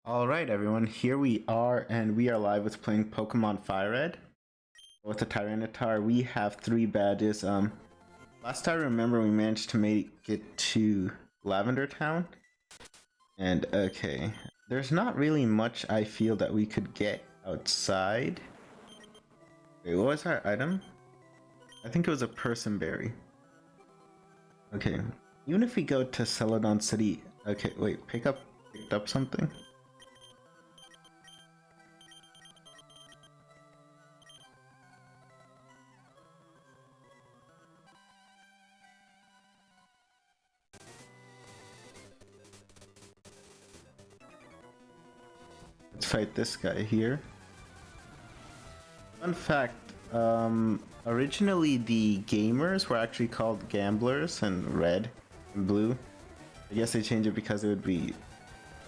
Alright everyone, here we are and we are live with playing Pokemon Firered. With the Tyranitar, we have 3 badges. Last I remember we managed to make it to Lavender Town. And okay, there's not really much I feel that we could get outside. Wait, what was our item? I think it was a person berry. Okay, even if we go to Celadon City, okay, wait, picked up something? Let's fight this guy here. Fun fact, originally the gamers were actually called gamblers in red and blue. I guess they changed it because it would be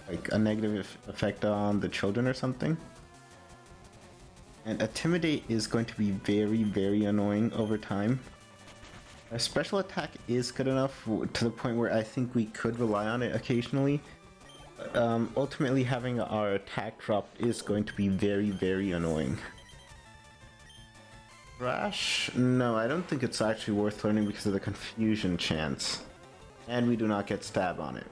like a negative effect on the children or something. And Intimidate is going to be very, very annoying over time. Our special attack is good enough to the point where I think we could rely on it occasionally. Ultimately having our attack dropped is going to be very, very annoying. Crash? No, I don't think it's actually worth learning because of the confusion chance. And we do not get stab on it.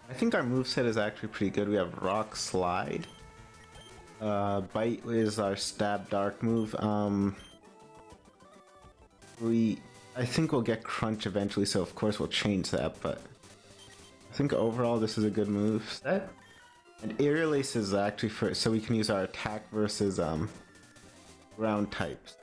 I think our moveset is actually pretty good. We have Rock Slide. Bite is our stab dark move. I think we'll get Crunch eventually, so of course we'll change that, but I think overall this is a good move set. And Aerial Ace is actually so we can use our attack versus ground types.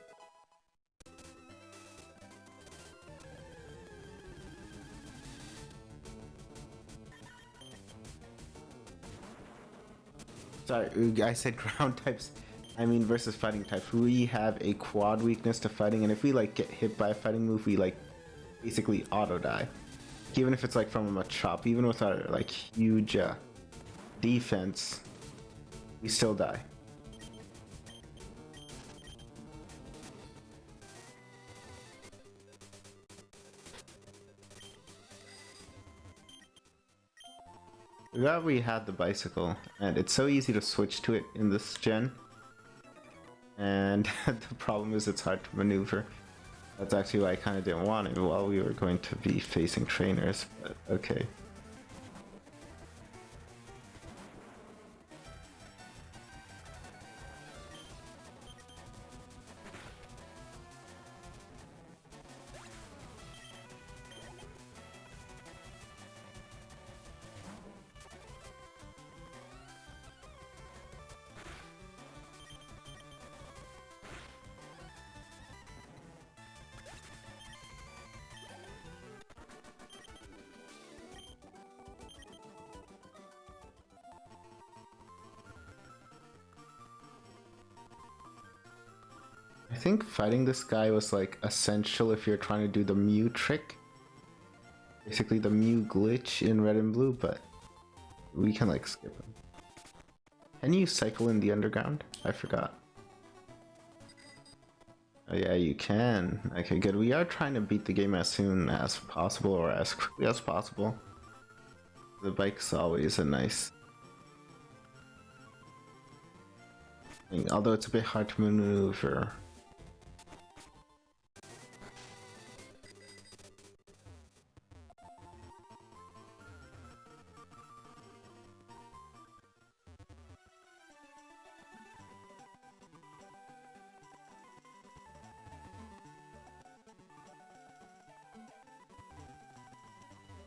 Sorry, I said ground types. I mean versus fighting types. We have a quad weakness to fighting, and if we like get hit by a fighting move, we like basically auto die. Even if it's like from a chop, even with our like huge defense, we still die. Glad we had the bicycle, and it's so easy to switch to it in this gen. And the problem is it's hard to maneuver. That's actually why I kind of didn't want it while we were going to be facing trainers, but okay. I think fighting this guy was like essential if you're trying to do the Mew trick. Basically the Mew glitch in red and blue, but we can like skip him. Can you cycle in the underground? I forgot. Oh yeah, you can. Okay, good. We are trying to beat the game as soon as possible or as quickly as possible. The bike's always a nice thing, although it's a bit hard to maneuver.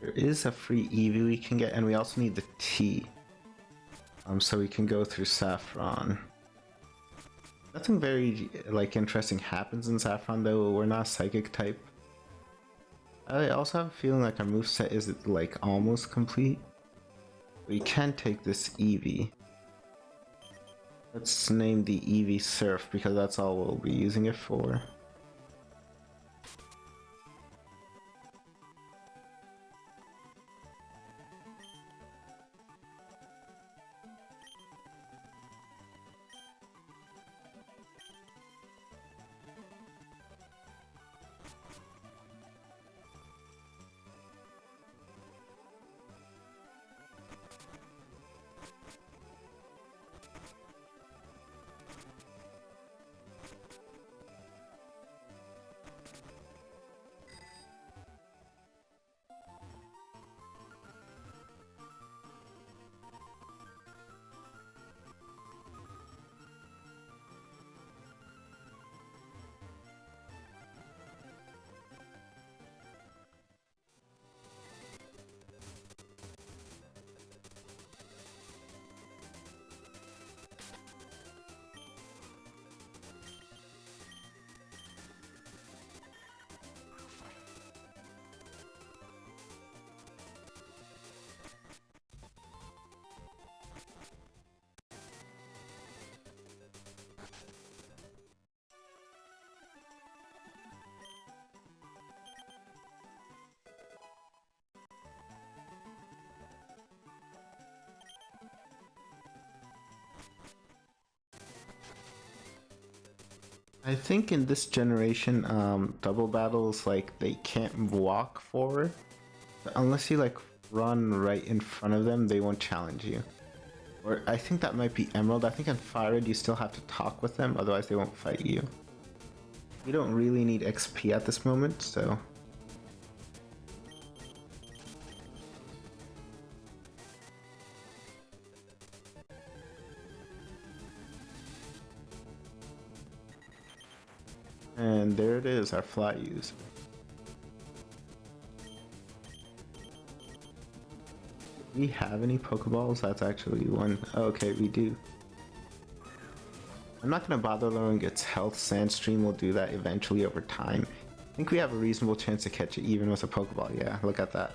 There is a free Eevee we can get, and we also need the T. So we can go through Saffron. Nothing very like interesting happens in Saffron though. We're not psychic type. I also have a feeling like our moveset is like almost complete. We can take this Eevee. Let's name the Eevee Surf because that's all we'll be using it for. I think in this generation, double battles, like, they can't walk forward. Unless you, like, run right in front of them, they won't challenge you. Or I think that might be Emerald. I think in Firered you still have to talk with them, otherwise they won't fight you. You don't really need XP at this moment, so... And there it is, our fly user. Do we have any Pokeballs? That's actually one. Oh, okay, we do. I'm not gonna bother lowering its health. Sandstream will do that eventually over time. I think we have a reasonable chance to catch it even with a Pokeball. Yeah, look at that.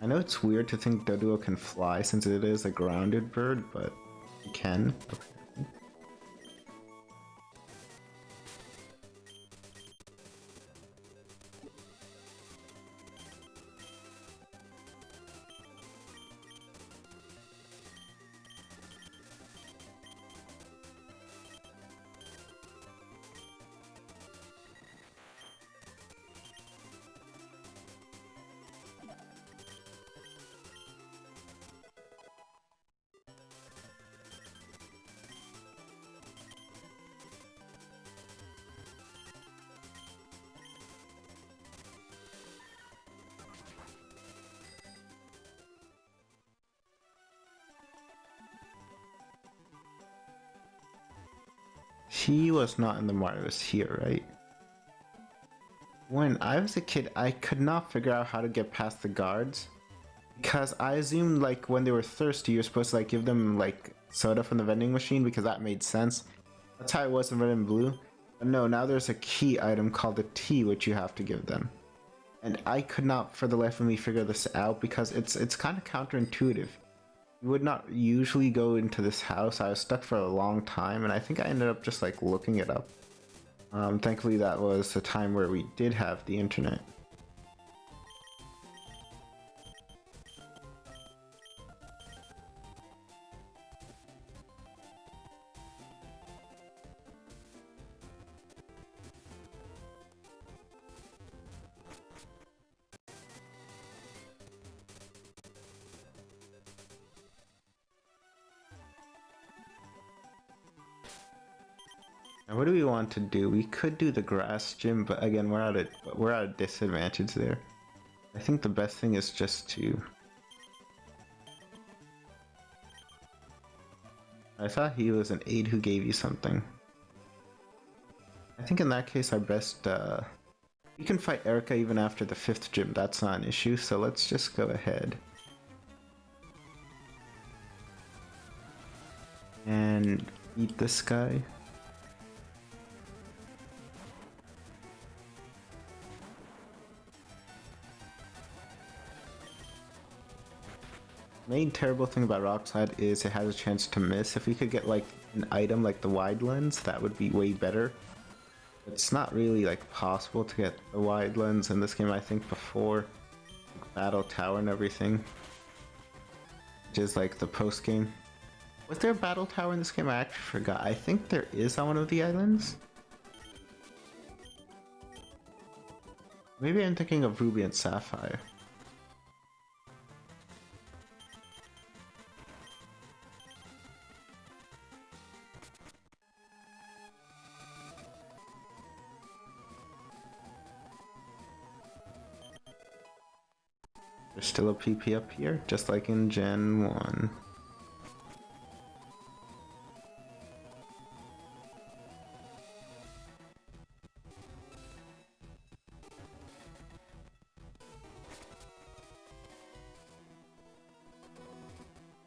I know it's weird to think Doduo can fly since it is a grounded bird, but it can. Okay. He was not in the wireless here, right? When I was a kid, I could not figure out how to get past the guards because I assumed like when they were thirsty, you're supposed to like give them like soda from the vending machine because that made sense. That's how it was in Red and Blue. But no, now there's a key item called a tea which you have to give them. And I could not for the life of me figure this out because it's kind of counterintuitive. You would not usually go into this house. I was stuck for a long time and I think I ended up just like looking it up. Thankfully that was a time where we did have the internet. Now what do we want to do? We could do the grass gym, but again we're at a disadvantage there. I think the best thing is just to... I thought he was an aide who gave you something. I think in that case our best you can fight Erica even after the 5th gym, that's not an issue, so let's just go ahead. And eat this guy. Main terrible thing about Rock Slide is it has a chance to miss. If we could get like an item like the wide lens, that would be way better. It's not really like possible to get the wide lens in this game, I think, before like, Battle Tower and everything. Which is like the post game. Was there a Battle Tower in this game? I actually forgot. I think there is on one of the islands. Maybe I'm thinking of Ruby and Sapphire. There's still a PP up here, just like in Gen 1.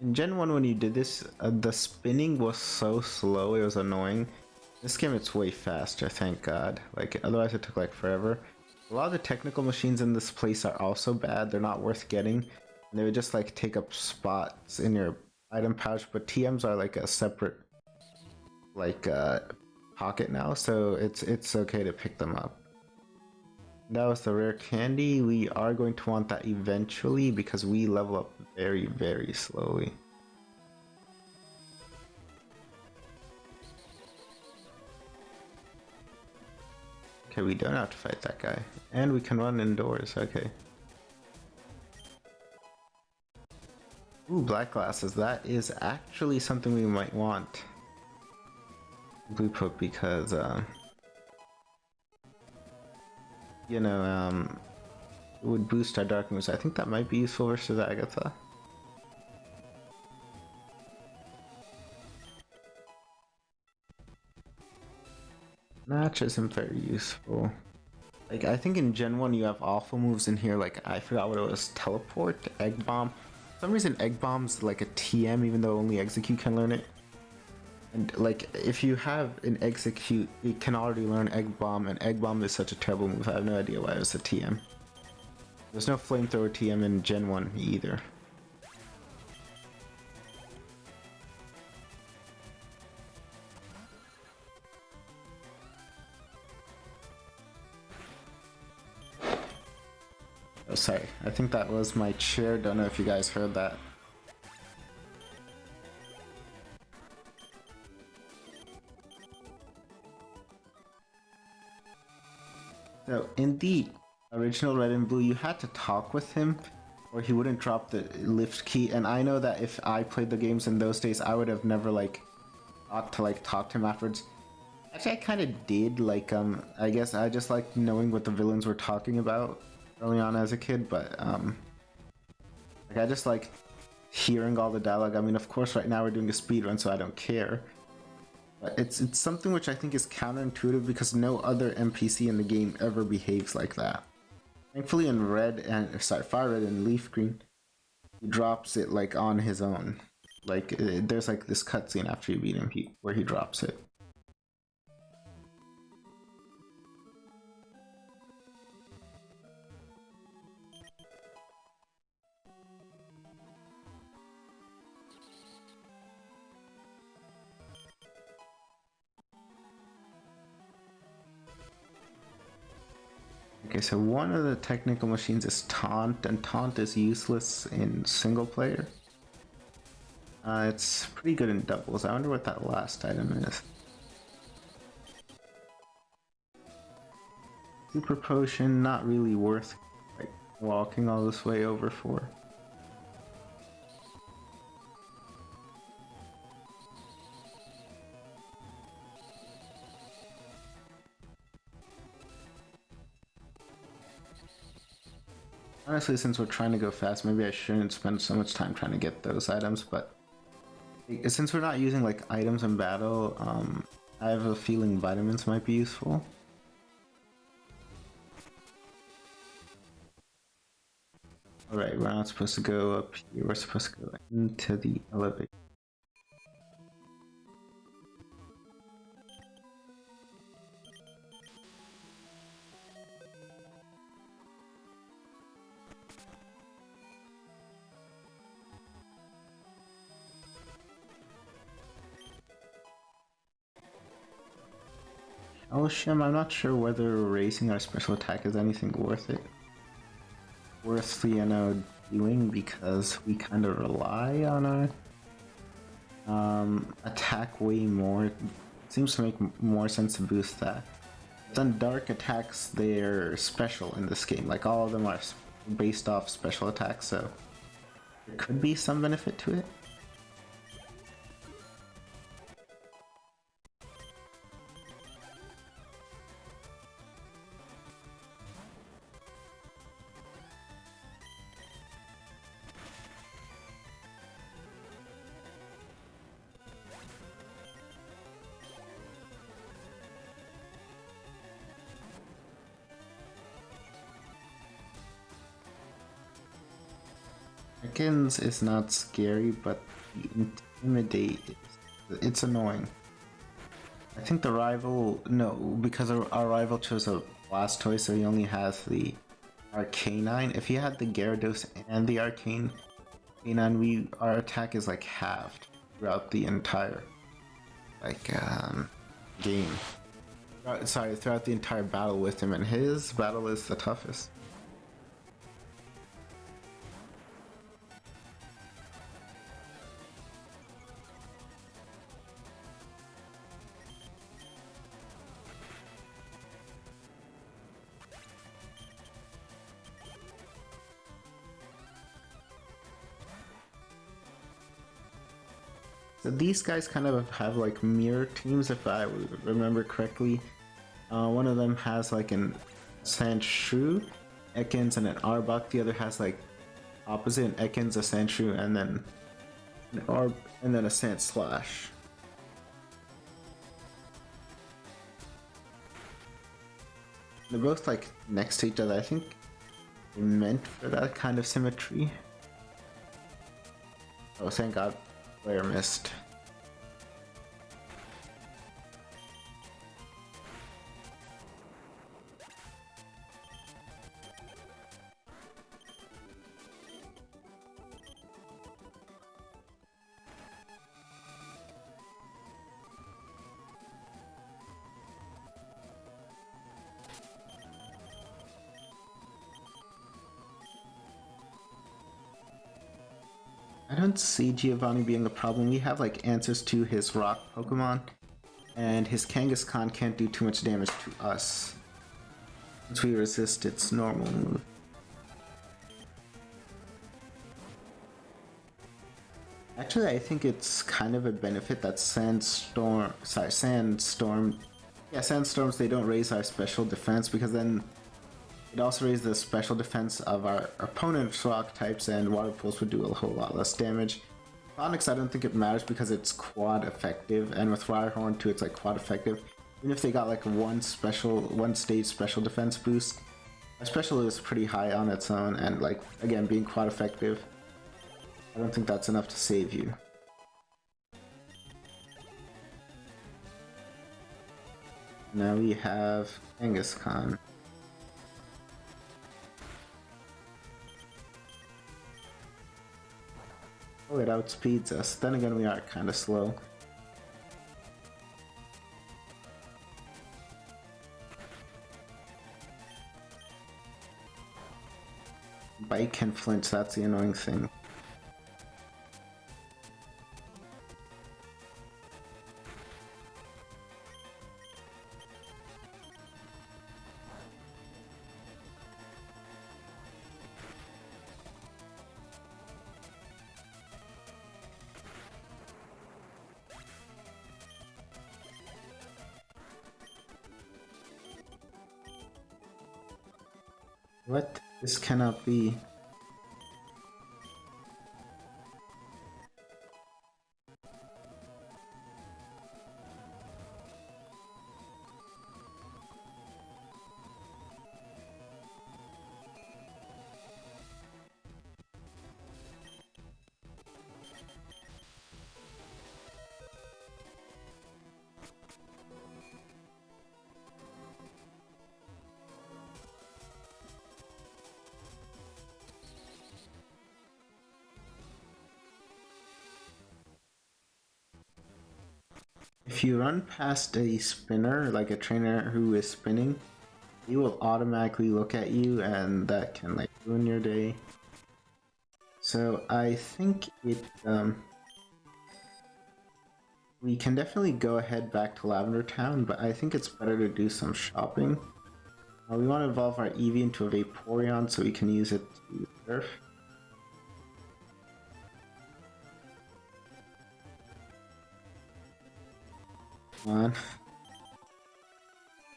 In Gen 1 when you did this, the spinning was so slow, it was annoying. This game it's way faster, thank god. Like, otherwise it took like forever. A lot of the technical machines in this place are also bad, they're not worth getting. And they would just like take up spots in your item pouch, but TMs are like a separate like pocket now, so it's okay to pick them up. That was the rare candy. We are going to want that eventually because we level up very, very slowly. Okay, we don't have to fight that guy. And we can run indoors, okay. Ooh, black glasses. That is actually something we might want. Blue put because, you know, it would boost our dark moves. I think that might be useful versus Agatha. Match isn't very useful. Like, I think in Gen 1 you have awful moves in here, like, I forgot what it was, Teleport, Egg Bomb. For some reason Egg Bomb's like a TM even though only Execute can learn it. And like, if you have an Execute, you can already learn Egg Bomb, and Egg Bomb is such a terrible move, I have no idea why it was a TM. There's no Flamethrower TM in Gen 1 either. Oh, sorry. I think that was my chair. Don't know if you guys heard that. So, in the original Red and Blue, you had to talk with him or he wouldn't drop the lift key. And I know that if I played the games in those days, I would have never, like, thought to, like, talk to him afterwards. Actually, I kind of did. Like, I guess I just liked knowing what the villains were talking about early on as a kid, but like, I just like hearing all the dialogue. I mean, of course right now we're doing a speed run, so I don't care, but it's something which I think is counterintuitive because no other NPC in the game ever behaves like that. Thankfully in Firered and Leaf Green, he drops it like on his own. Like, there's like this cutscene after you beat him where he drops it. Okay, so one of the technical machines is Taunt, and Taunt is useless in single player. It's pretty good in doubles. I wonder what that last item is. Super Potion, not really worth like walking all this way over for. Honestly, since we're trying to go fast, maybe I shouldn't spend so much time trying to get those items, but since we're not using like items in battle, I have a feeling vitamins might be useful. Alright, we're not supposed to go up here, we're supposed to go into the elevator. Calcium, I'm not sure whether raising our special attack is anything worth it. Worth, you know, doing because we kind of rely on our attack way more. It seems to make more sense to boost that. Then dark attacks, they're special in this game. Like, all of them are based off special attacks, so there could be some benefit to it. Dragons is not scary, but the Intimidate it's annoying. I think the rival, no, because our rival chose a Blastoise, so he only has the Arcanine. If he had the Gyarados and the Arcane Canine, our attack is like halved throughout the entire like game. throughout the entire battle with him, and his battle is the toughest. So these guys kind of have like mirror teams, if I remember correctly. One of them has like an Sandshrew, Ekans, and an Arbok. The other has like opposite, an Ekans, a Sandshrew, and then an and then a Sandslash. They're both like next to each other. I think they're meant for that kind of symmetry. Oh, thank God, player missed. I don't see Giovanni being a problem. We have like answers to his rock Pokemon, and his Kangaskhan can't do too much damage to us since we resist its normal move. Actually, I think it's kind of a benefit that Sandstorms, they don't raise our special defense, because then it also raises the special defense of our opponent's rock types, and Water Pulse would do a whole lot less damage. Onyx, I don't think it matters because it's quad effective, and with Firehorn too, it's like quad effective. Even if they got like one stage special defense boost, our special is pretty high on its own, and like again being quad effective, I don't think that's enough to save you. Now we have Kangaskhan. Oh, it outspeeds us. Then again, we are kind of slow. Bite can flinch, that's the annoying thing. What? This cannot be. If you run past a spinner, like a trainer who is spinning, he will automatically look at you, and that can like ruin your day. So I think we can definitely go ahead back to Lavender Town, but I think it's better to do some shopping. We want to evolve our Eevee into a Vaporeon so we can use it to surf. On.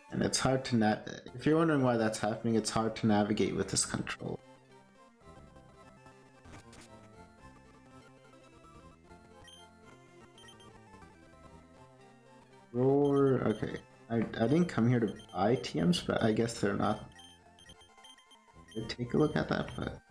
And it's hard to if you're wondering why that's happening, it's hard to navigate with this control. Roar, okay. I didn't come here to buy TMs, but I guess they're not. I'd take a look at that, but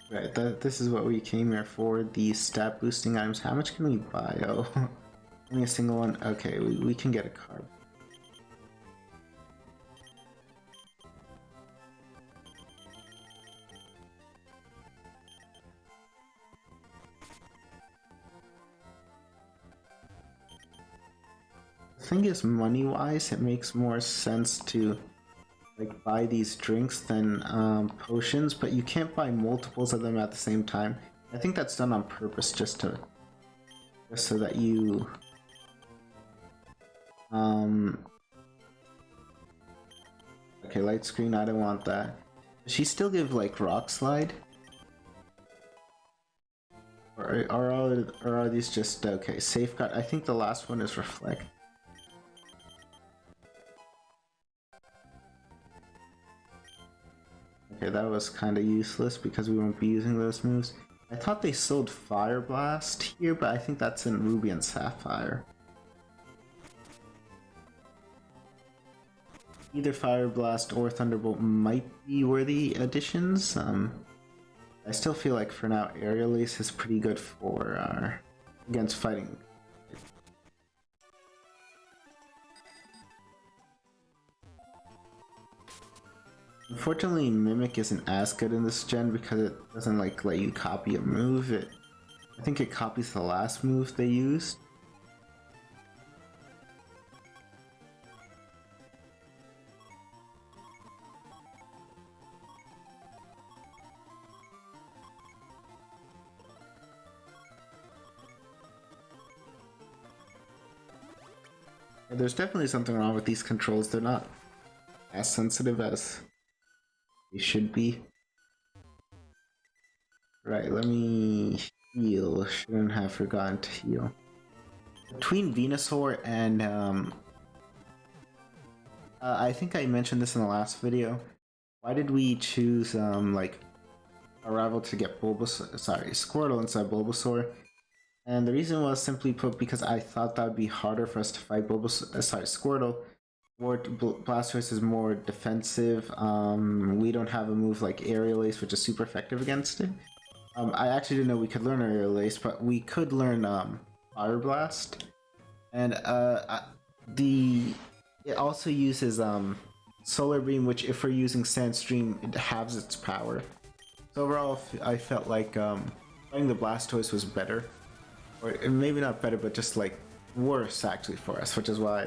Right, this is what we came here for, the stat boosting items. How much can we buy? Oh, only a single one? Okay, we can get a card. The thing is, money-wise, it makes more sense to like buy these drinks than potions, but you can't buy multiples of them at the same time. I think that's done on purpose, just so that you okay, light screen, I don't want that. Does she still give like rock slide? Or are these just okay? Safeguard. I think the last one is reflect. Okay, that was kind of useless because we won't be using those moves. I thought they sold Fire Blast here, but I think that's in Ruby and Sapphire. Either Fire Blast or Thunderbolt might be worthy additions. I still feel like for now Aerial Ace is pretty good for against fighting. Unfortunately, Mimic isn't as good in this gen because it doesn't like let you copy a move. I think it copies the last move they used. There's definitely something wrong with these controls. They're not as sensitive as they should be. Right, let me heal. Shouldn't have forgotten to heal. Between Venusaur and I think I mentioned this in the last video. Why did we choose like a rival to get Bulbasaur? Sorry, Squirtle inside Bulbasaur. And the reason was simply put because I thought that would be harder for us to fight Squirtle. Blastoise is more defensive. We don't have a move like Aerial Ace, which is super effective against it. I actually didn't know we could learn Aerial Ace, but we could learn Fire Blast. And it also uses Solar Beam, which if we're using Sandstream, it halves its power. So overall, I felt like fighting the Blastoise was better. Or maybe not better, but just like worse actually for us, which is why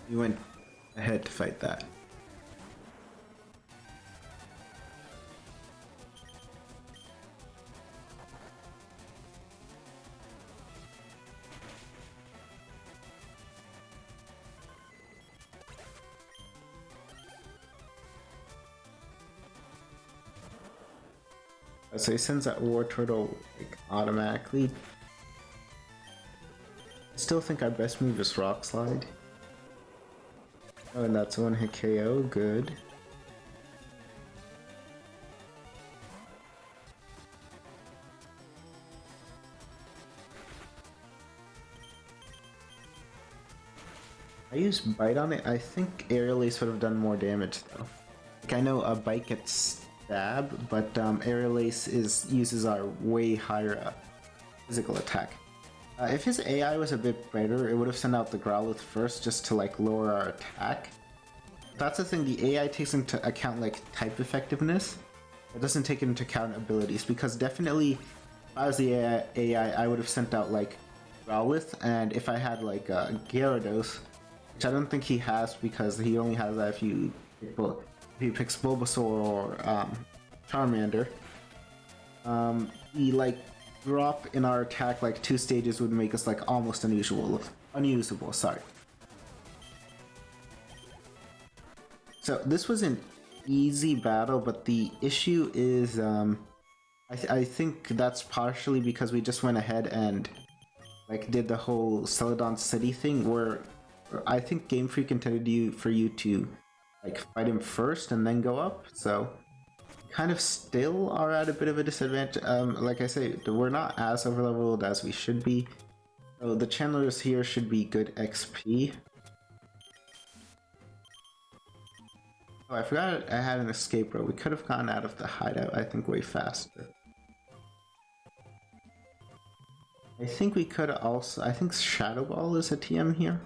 we went ahead to fight that. So he sends that War Turtle like automatically. I still think our best move is Rock Slide. Oh, and that's one hit KO, good. I used Bite on it. I think Aerial Ace would have done more damage though. Like I know a Bite gets stab, but Aerial Ace uses our way higher physical attack. If his AI was a bit better, it would have sent out the Growlithe first just to like lower our attack. That's the thing, the AI takes into account like type effectiveness. It doesn't take into account abilities, because definitely if I was the AI, I would have sent out like Growlithe, and if I had like Gyarados, which I don't think he has because he only has that if he picks Bulbasaur or Charmander, he like drop in our attack like 2 stages would make us like almost unusable, sorry. So this was an easy battle, but the issue is I think that's partially because we just went ahead and like did the whole Celadon City thing where I think Game Freak intended for you to like fight him first and then go up, so kind of still are at a bit of a disadvantage. Like I say, we're not as overleveled as we should be. So the channelers here should be good XP. Oh, I forgot I had an escape rope. We could have gotten out of the hideout, I think, way faster. I think we could also... I think Shadow Ball is a TM here.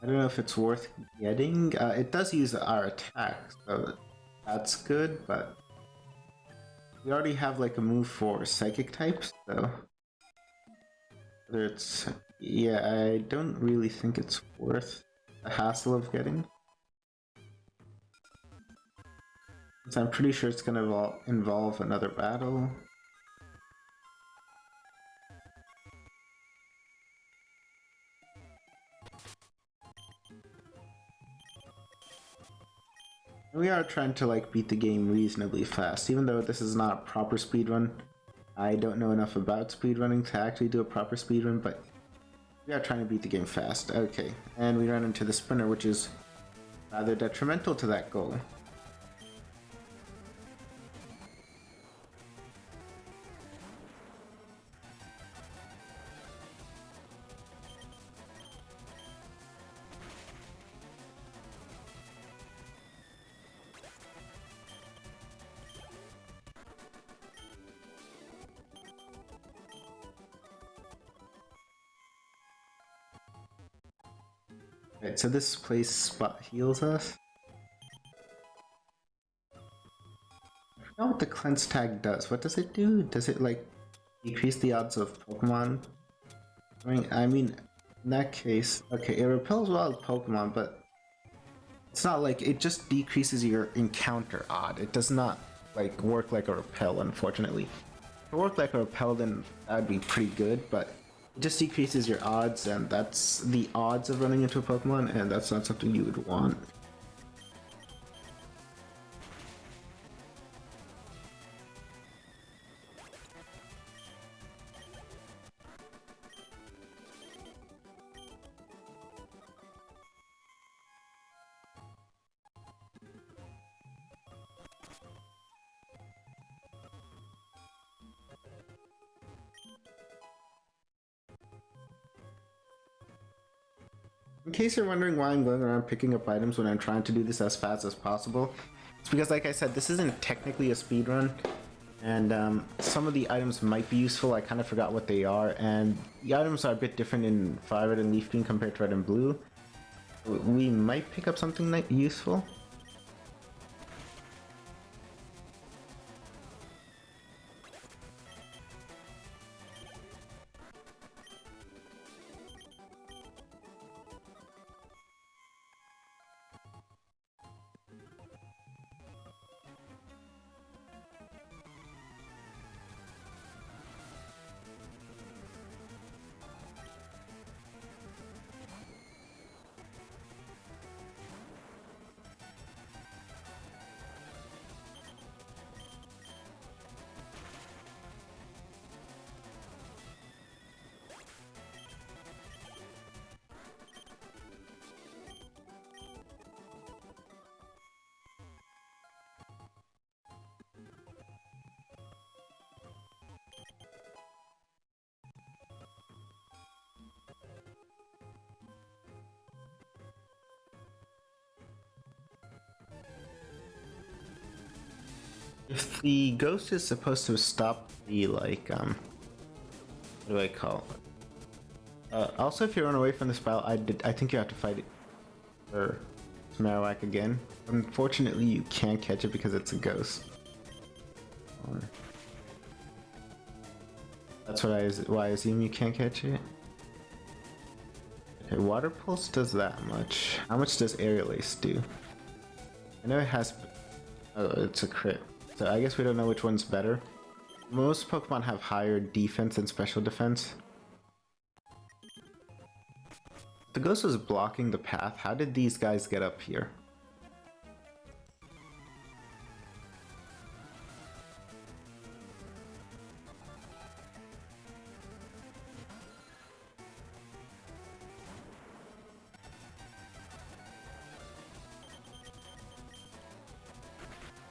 I don't know if it's worth getting. It does use our attack, so that's good, but... we already have like a move for Psychic types, so... whether it's... yeah, I don't really think it's worth the hassle of getting. So I'm pretty sure it's gonna involve another battle. We are trying to like beat the game reasonably fast, even though this is not a proper speedrun. I don't know enough about speedrunning to actually do a proper speedrun, but we are trying to beat the game fast. Okay, and we run into the sprinter, which is rather detrimental to that goal. Right, so this place spot heals us. I forgot what the cleanse tag does. What does it do? Does it like decrease the odds of Pokemon? I mean, in that case, okay, it repels wild Pokemon, but it's not like it just decreases your encounter odd. It does not like work like a repel, unfortunately. If it worked like a repel, then that'd be pretty good, but it just decreases your odds, and that's the odds of running into a Pokemon, and that's not something you would want. In case you're wondering why I'm going around picking up items when I'm trying to do this as fast as possible, it's because, like I said, this isn't technically a speedrun, and some of the items might be useful. I kind of forgot what they are, and the items are a bit different in Firered and Leaf Green compared to Red and Blue. We might pick up something useful. If the ghost is supposed to stop the, like, what do I call it? Also, if you run away from this battle, I think you have to fight it for Marowak again. Unfortunately, you can't catch it because it's a ghost. That's why I assume you can't catch it. Okay, Water Pulse does that much. How much does Aerial Ace do? I know it has... oh, it's a crit. So I guess we don't know which one's better. Most Pokemon have higher defense and special defense. The ghost was blocking the path. How did these guys get up here?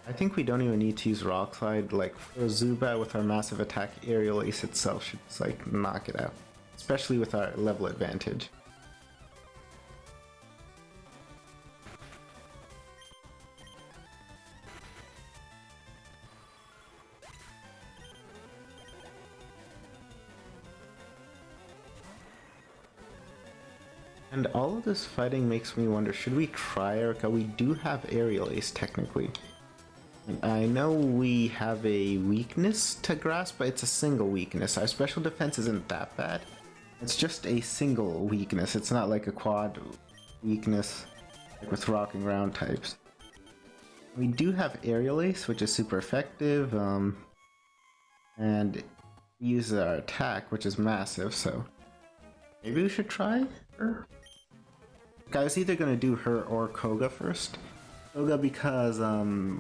I think we don't even need to use Rock Slide. Like, for Zubat with our massive attack, Aerial Ace itself should just, like, knock it out. Especially with our level advantage. And all of this fighting makes me wonder, should we try Erica? We do have Aerial Ace, technically. I know we have a weakness to Grasp, but it's a single weakness. Our special defense isn't that bad. It's just a single weakness. It's not like a quad weakness like with Rocking Round types. We do have Aerial Ace, which is super effective, and we use our attack, which is massive, so maybe we should try her? I was either going to do her or Koga first. Koga because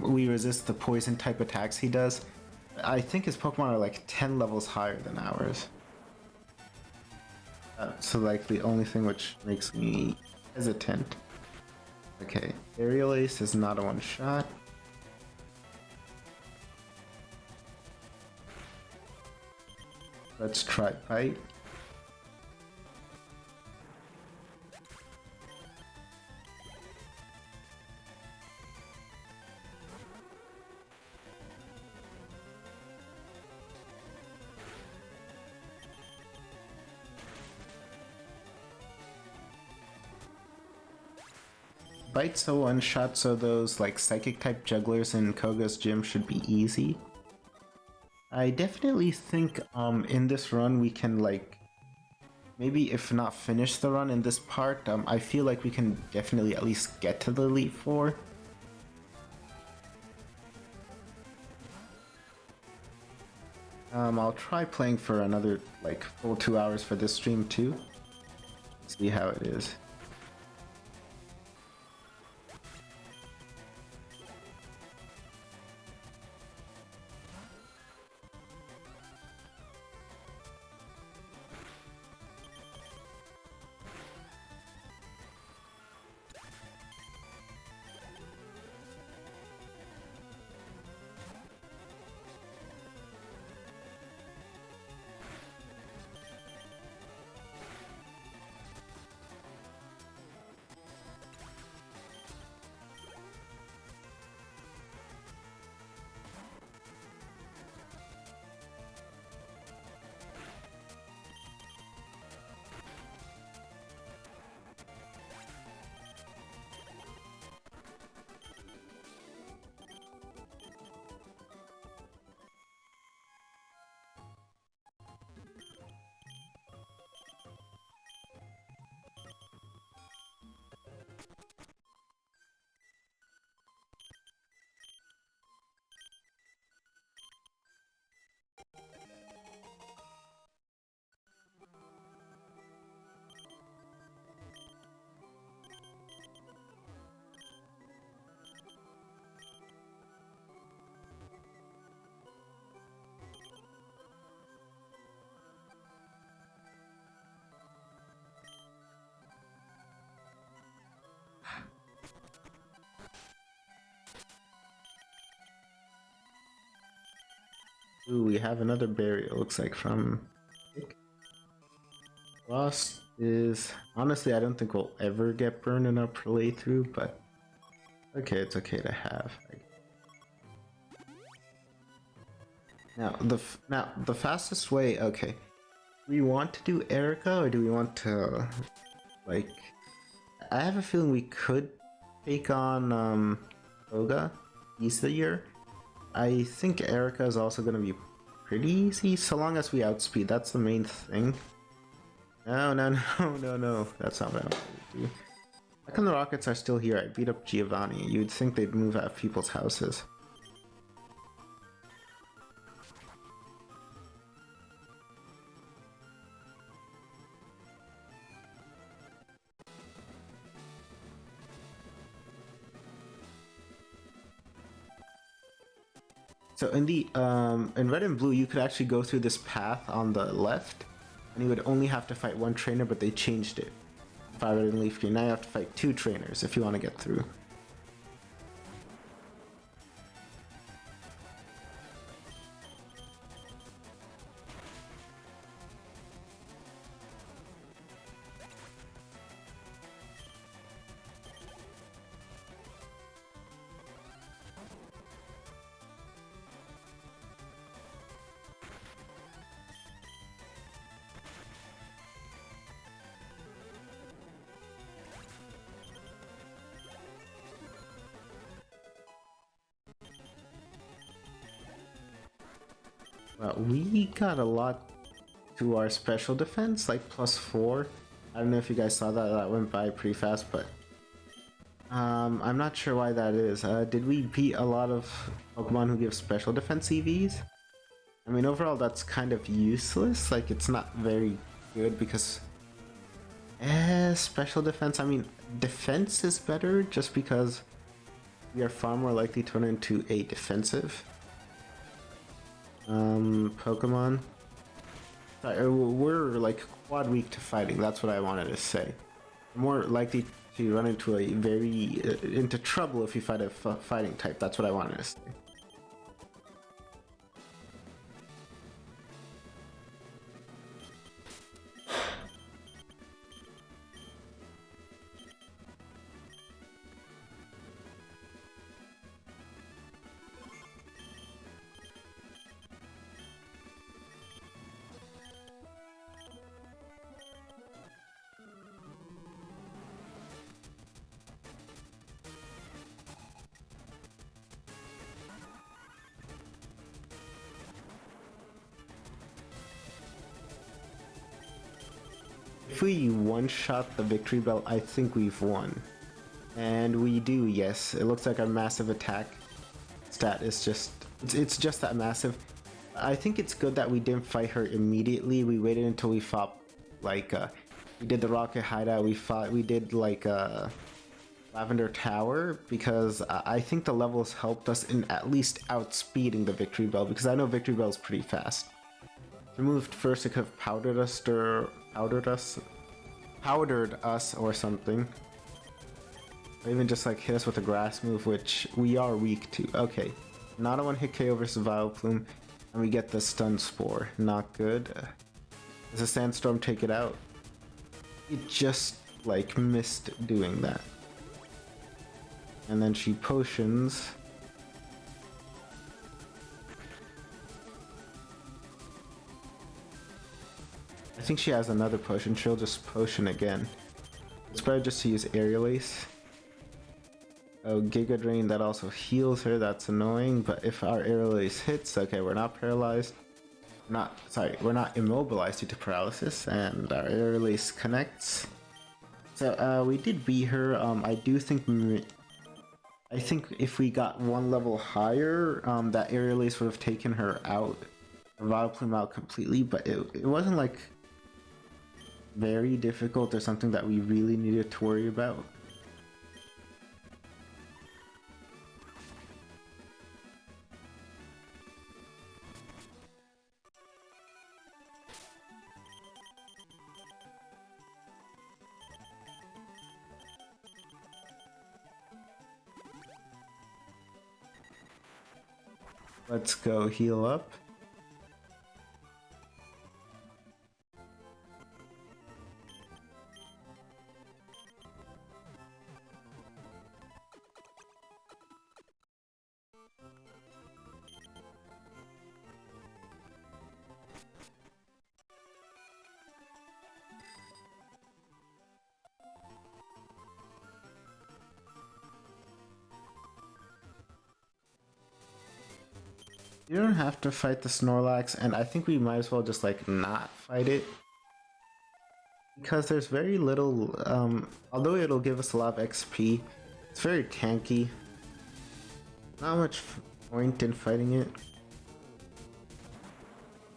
we resist the poison type attacks he does. I think his Pokemon are like 10 levels higher than ours. So like the only thing which makes me hesitant. Okay, Aerial Ace is not a one-shot. Let's try Bite. Bite's a one-shot, so those like psychic type jugglers in Koga's gym should be easy. I definitely think in this run we can like maybe if not finish the run in this part, I feel like we can definitely at least get to the Elite Four. I'll try playing for another like full 2 hours for this stream too. See how it is. Ooh, we have another berry, it looks like, from Frost is... Honestly, I don't think we'll ever get burned in our playthrough, but... Okay, it's okay to have. Now, the fastest way... Okay. Do we want to do Erica, or do we want to... Like... I have a feeling we could take on, Koga easier. I think Erica is also going to be pretty easy, so long as we outspeed. That's the main thing. No, that's not what I want to do. How come the Rockets are still here? I beat up Giovanni. You'd think they'd move out of people's houses. So in the in red and blue, you could actually go through this path on the left, and you would only have to fight one trainer, but they changed it. Firered and Leaf Green. Now you have to fight 2 trainers if you want to get through. Well, we got a lot to our special defense, like +4. I don't know if you guys saw that, that went by pretty fast, but I'm not sure why that is. Did we beat a lot of Pokemon who give special defense EVs? I mean, overall that's kind of useless, like it's not very good because special defense, I mean, defense is better just because we are far more likely to turn into a defensive Pokemon. Sorry, we're like quad weak to fighting, that's what I wanted to say. We're more likely to run into a very into trouble if you fight a fighting type, that's what I wanted to say. If we one-shot the victory belt, I think we've won. And we do, yes. It looks like our massive attack stat is just... It's just that massive. I think it's good that we didn't fight her immediately. We waited until we fought, like, we did the Rocket Hideout, we did, like, Lavender Tower, because I think the levels helped us in at least outspeeding the victory bell, because I know victory bell is pretty fast. If we moved first, it could have powdered us or something, or even just like hit us with a grass move, which we are weak to. Okay, not a one-hit KO versus Vileplume, and we get the stun spore. Not good. Does a sandstorm take it out? It just like missed doing that. And then she potions. I think she has another potion. She'll just potion again. It's better just to use Aerial Ace. Oh, Giga Drain, that also heals her. That's annoying. But if our Aerial Ace hits, okay, we're not paralyzed. We're not immobilized due to paralysis, and our Aerial Ace connects. So we did beat her. I think if we got one level higher, that Aerial Ace would have taken her out, or Vileplume out completely. But it wasn't like very difficult or something that we really needed to worry about. Let's go heal up. You don't have to fight the Snorlax, and I think we might as well just like not fight it. Because there's very little, although it'll give us a lot of XP, it's very tanky. Not much point in fighting it.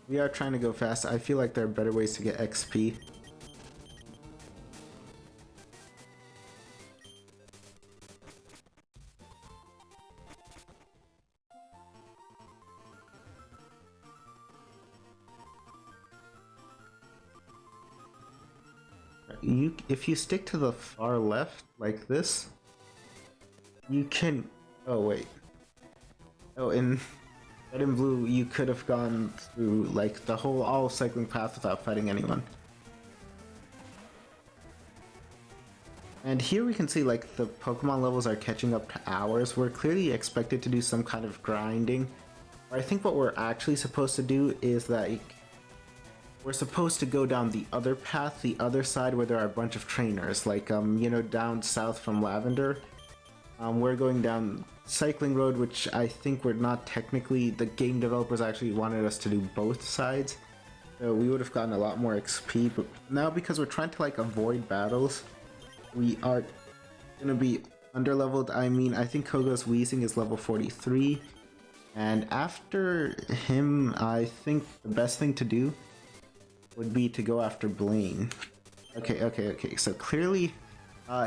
We are trying to go fast. I feel like there are better ways to get XP. If you stick to the far left like this, you can. Oh wait. Oh, in red and blue, you could have gone through like the whole all cycling path without fighting anyone. And here we can see like the Pokemon levels are catching up to ours. We're clearly expected to do some kind of grinding. I think what we're actually supposed to do is that we're supposed to go down the other path, the other side where there are a bunch of trainers, like, you know, down south from Lavender. We're going down cycling road, which I think we're not technically, the game developers actually wanted us to do both sides. So we would have gotten a lot more XP, but now because we're trying to like avoid battles, we are gonna be underleveled. I mean, I think Koga's Weezing is level 43, and after him, I think the best thing to do would be to go after Blaine. Okay, so clearly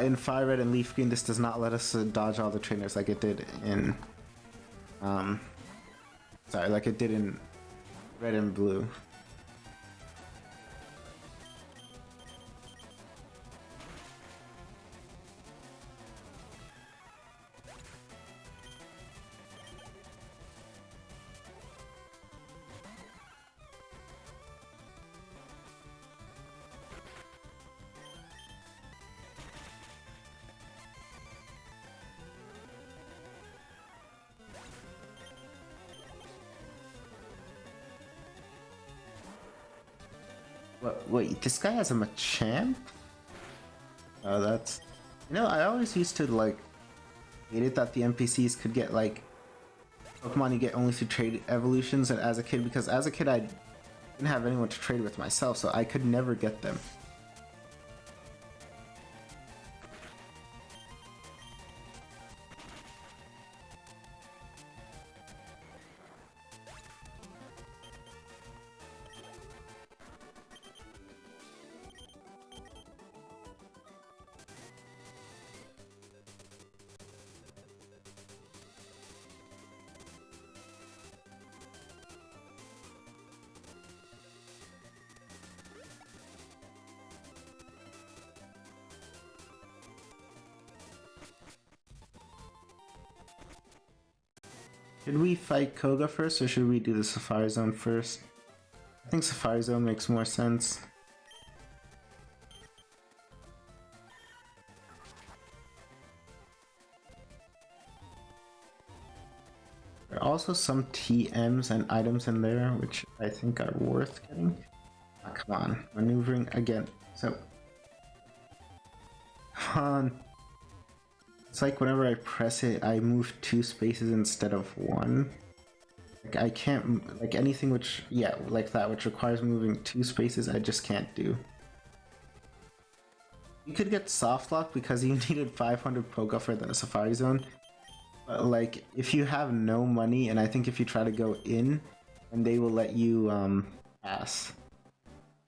in Firered and Leaf Green, this does not let us dodge all the trainers like it did in, like it did in Red and Blue. Wait, this guy has a Machamp? Oh, that's... You know, I always used to, like, hate it that the NPCs could get, like, Pokemon you get only through trade evolutions and as a kid, because as a kid I didn't have anyone to trade with myself, so I could never get them. Should we fight Koga first, or should we do the Safari Zone first? I think Safari Zone makes more sense. There are also some TMs and items in there, which I think are worth getting. Oh, come on, maneuvering again. So, come on. It's like whenever I press it, I move 2 spaces instead of 1. Like I can't, like anything which, yeah, like that, which requires moving 2 spaces, I just can't do. You could get soft lock because you needed 500 Poké for the Safari Zone. But like, if you have no money, and I think if you try to go in, and they will let you pass.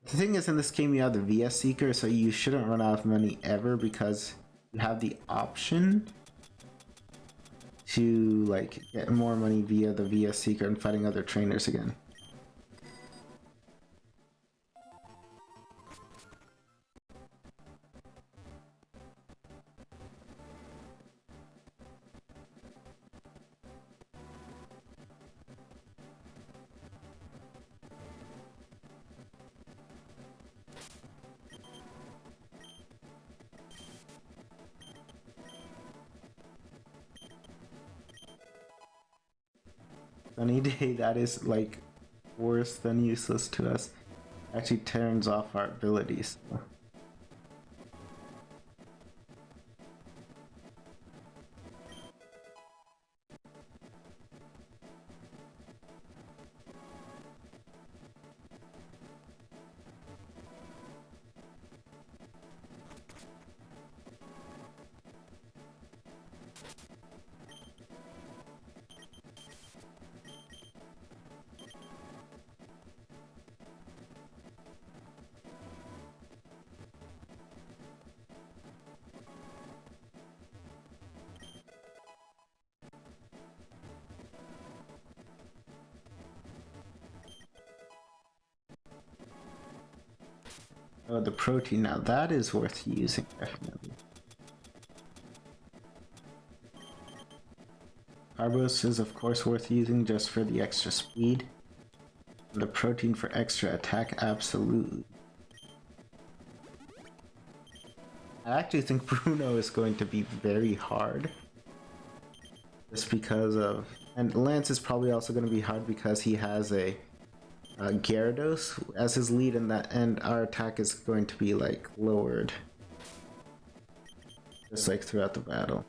The thing is, in this game you have the VS Seeker, so you shouldn't run out of money ever because you have the option to like get more money via the VS Seeker and fighting other trainers again. Sunny Day, that is like worse than useless to us. Actually turns off our abilities. So. Oh, the protein, now that is worth using, definitely. Carbos is of course worth using just for the extra speed. And the protein for extra attack, absolutely. I actually think Bruno is going to be very hard. Just because of... And Lance is probably also going to be hard because he has a Gyarados as his lead, and our attack is going to be like lowered just like throughout the battle.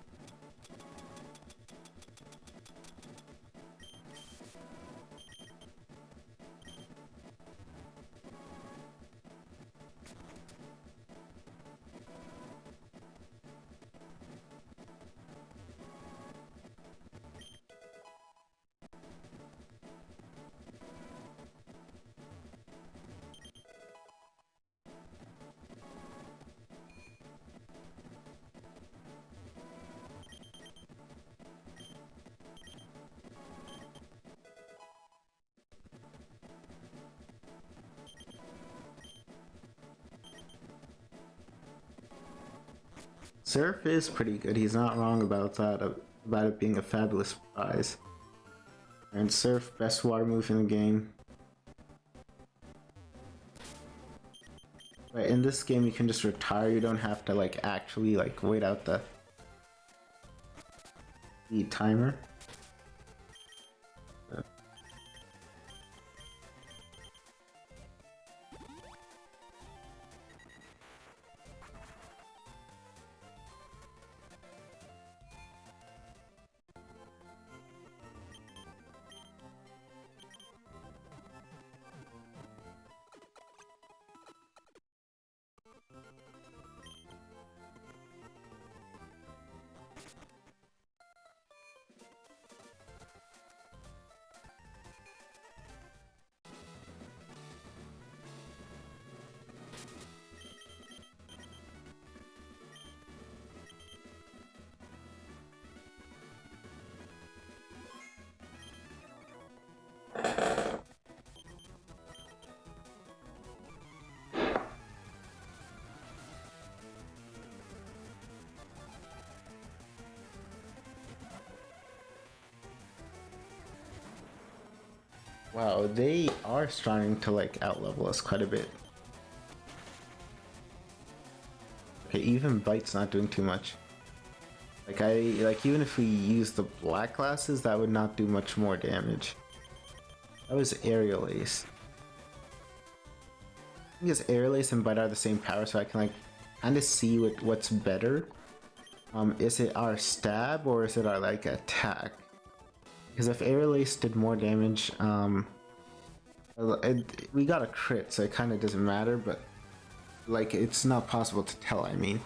Surf is pretty good. He's not wrong about that, about it being a fabulous prize. And Surf, best water move in the game. Right, in this game you can just retire, you don't have to like actually like wait out the timer. Wow, they are starting to like outlevel us quite a bit. Okay, even Bite's not doing too much. Like even if we use the black glasses, that would not do much more damage. That was Aerial Ace. I think it's Aerial Ace and Bite are the same power, so I can like kind of see what's better. Is it our stab or is it our like attack? Because if Aerial Ace did more damage, we got a crit, so it kind of doesn't matter, but like it's not possible to tell, I mean.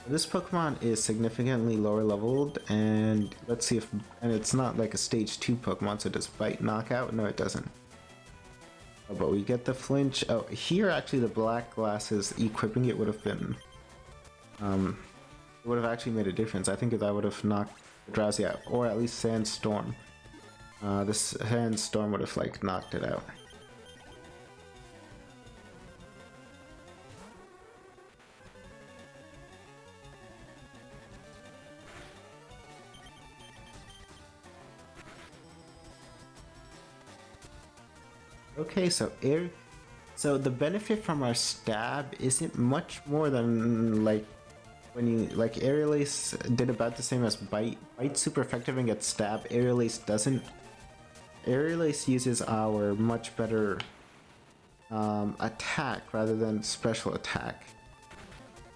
This Pokemon is significantly lower leveled, and let's see if, and it's not like a stage 2 Pokemon, so does Bite knockout? No, it doesn't. Oh, but we get the flinch. Oh, here actually the black glasses, equipping it would have been, it would have actually made a difference. I think that would have knocked Drowsy out, or at least Sandstorm. This Sandstorm would have like knocked it out. Okay, so the benefit from our stab isn't much more than like when you like Aerial Ace did about the same as Bite. Bite's super effective and gets stab. Aerial Ace doesn't. Aerial Ace uses our much better attack rather than special attack.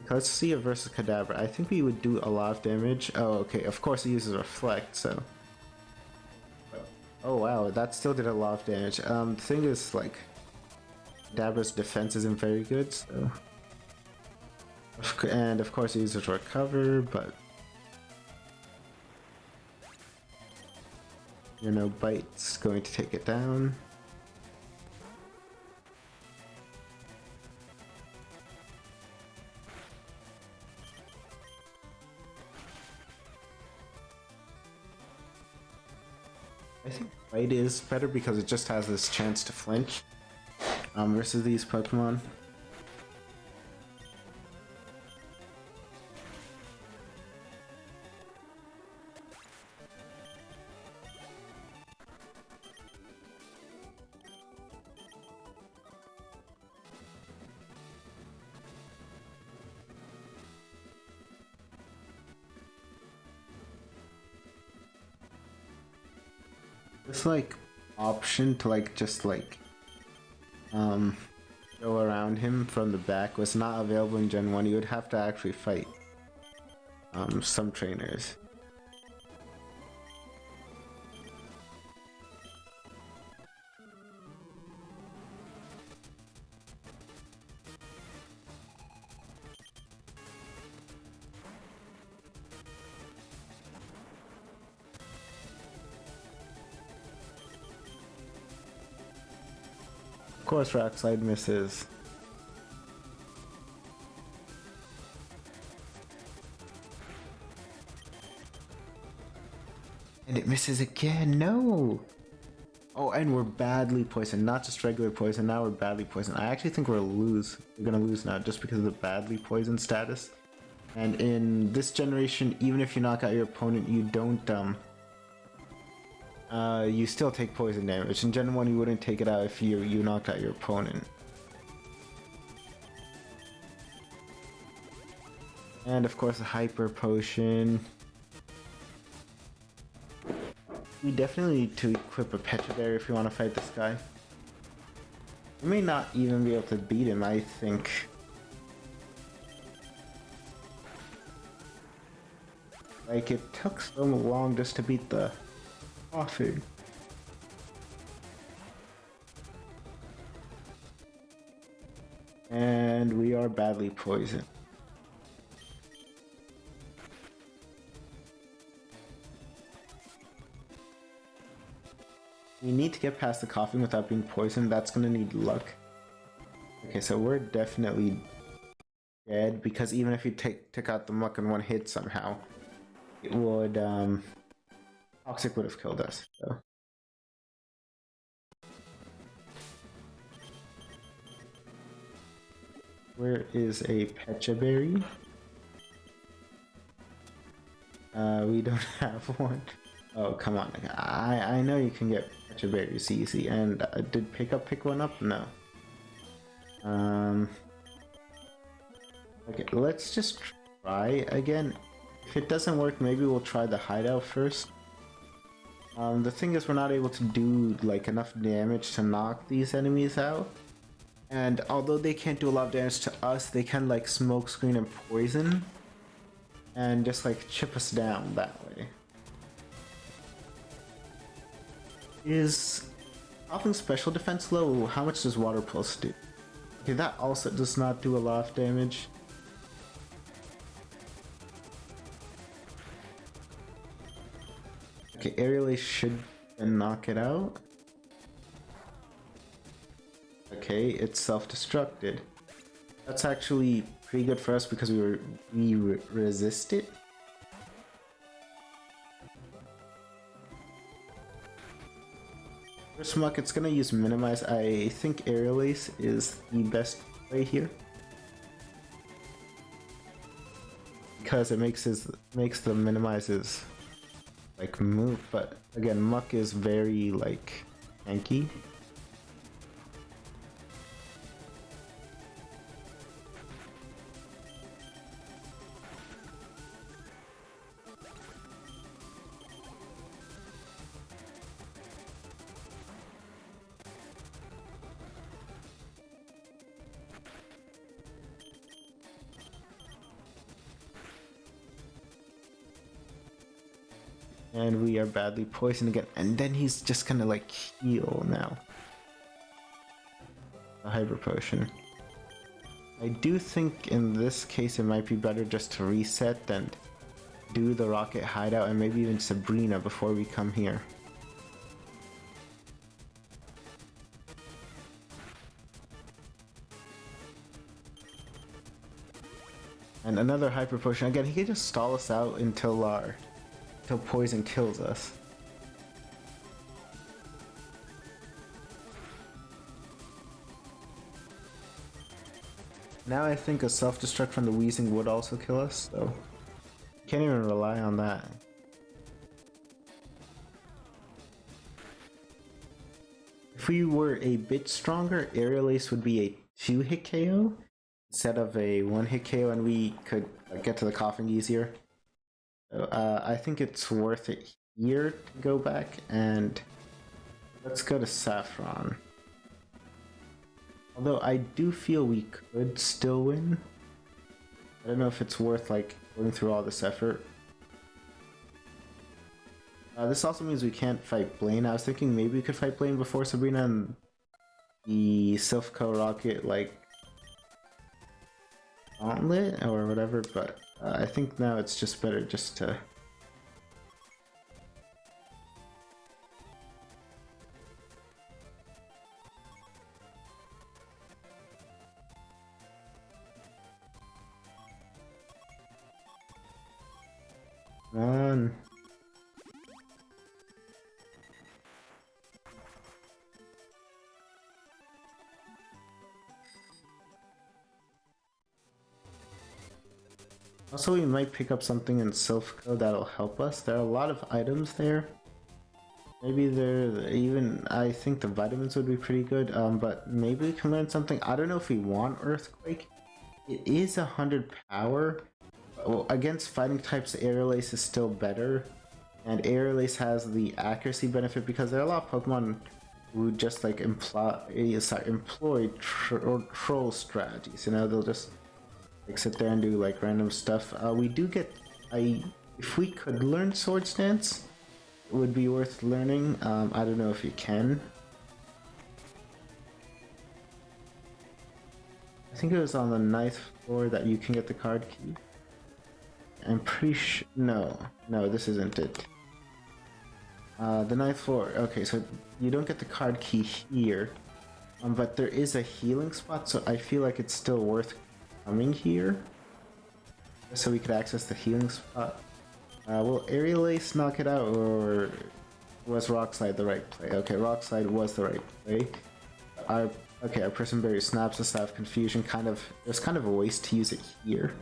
Let's see it versus Kadabra. I think we would do a lot of damage. Oh, okay. Of course, it uses Reflect, so. Oh wow, that still did a lot of damage. The thing is, like, Kadabra's defense isn't very good, so. And of course, it uses Recover, but. You know, Bite's going to take it down. I think Bite is better because it just has this chance to flinch versus these Pokemon. This like option to like just like go around him from the back was not available in Gen 1. You would have to actually fight some trainers. Of course, Rock Slide misses. And it misses again, no! Oh, and we're badly poisoned, not just regular poison, now we're badly poisoned. I actually think we're gonna lose now just because of the badly poisoned status. And in this generation, even if you knock out your opponent, you don't, you still take poison damage. In Gen 1, you wouldn't take it out if you knocked out your opponent. And of course, a hyper potion. We definitely need to equip a Petra Berry if we want to fight this guy. We may not even be able to beat him, I think. Like, it took so long just to beat the Firered. And we are badly poisoned. We need to get past the coughing without being poisoned. That's gonna need luck. Okay, so we're definitely dead because even if you took out the muck in one hit somehow, it would, Toxic would have killed us, so. Where is a Pecha Berry? We don't have one. Oh, come on. I know you can get Pecha Berries easy, and did pick one up? No. Okay, let's just try again. If it doesn't work, maybe we'll try the hideout first. The thing is, we're not able to do like enough damage to knock these enemies out. And although they can't do a lot of damage to us, they can like smoke screen and poison. And just like chip us down that way. Is Coughing special defense low? How much does Water Pulse do? Okay, that also does not do a lot of damage. Okay, Aerial Ace should knock it out. Okay, it's self-destructed. That's actually pretty good for us because we resist it. For Smuck, it's gonna use Minimize. I think Aerial Ace is the best play here. Because it makes the Minimizes like move, but again, Muck is very like tanky. And we are badly poisoned again, and then he's just gonna like heal now. A Hyper Potion. I do think in this case it might be better just to reset and do the Rocket Hideout and maybe even Sabrina before we come here. And another Hyper Potion. Again, he can just stall us out until poison kills us. Now I think a self-destruct from the Wheezing would also kill us, so can't even rely on that. If we were a bit stronger, Aerial Ace would be a 2-hit KO instead of a 1-hit KO, and we could get to the coughing easier. So, I think it's worth it here to go back, and let's go to Saffron. Although I do feel we could still win. I don't know if it's worth like going through all this effort. This also means we can't fight Blaine. I was thinking maybe we could fight Blaine before Sabrina and the Silphco Rocket like Gauntlet or whatever, but I think now it's just better just to on. Also, we might pick up something in Silphco that'll help us. There are a lot of items there. Maybe there even, I think the vitamins would be pretty good, but maybe we can learn something. I don't know if we want Earthquake. It is 100 power. Well, against fighting types, Aerial Ace is still better. And Aerial Ace has the accuracy benefit because there are a lot of Pokemon who just like employ troll strategies. You know, they'll just like sit there and do like random stuff. We do get, if we could learn Swords Dance, it would be worth learning. I don't know if you can. I think it was on the 9th floor that you can get the card key. I'm pretty sure. No, this isn't it. The 9th floor. Okay, so you don't get the card key here, but there is a healing spot, so I feel like it's still worth coming here, so we could access the healing spot. Will Aerial Ace knock it out, or was Rock Slide the right play? Okay, Rock Slide was the right play. Our Prison Berry snaps us out of confusion. It was kind of a waste to use it here.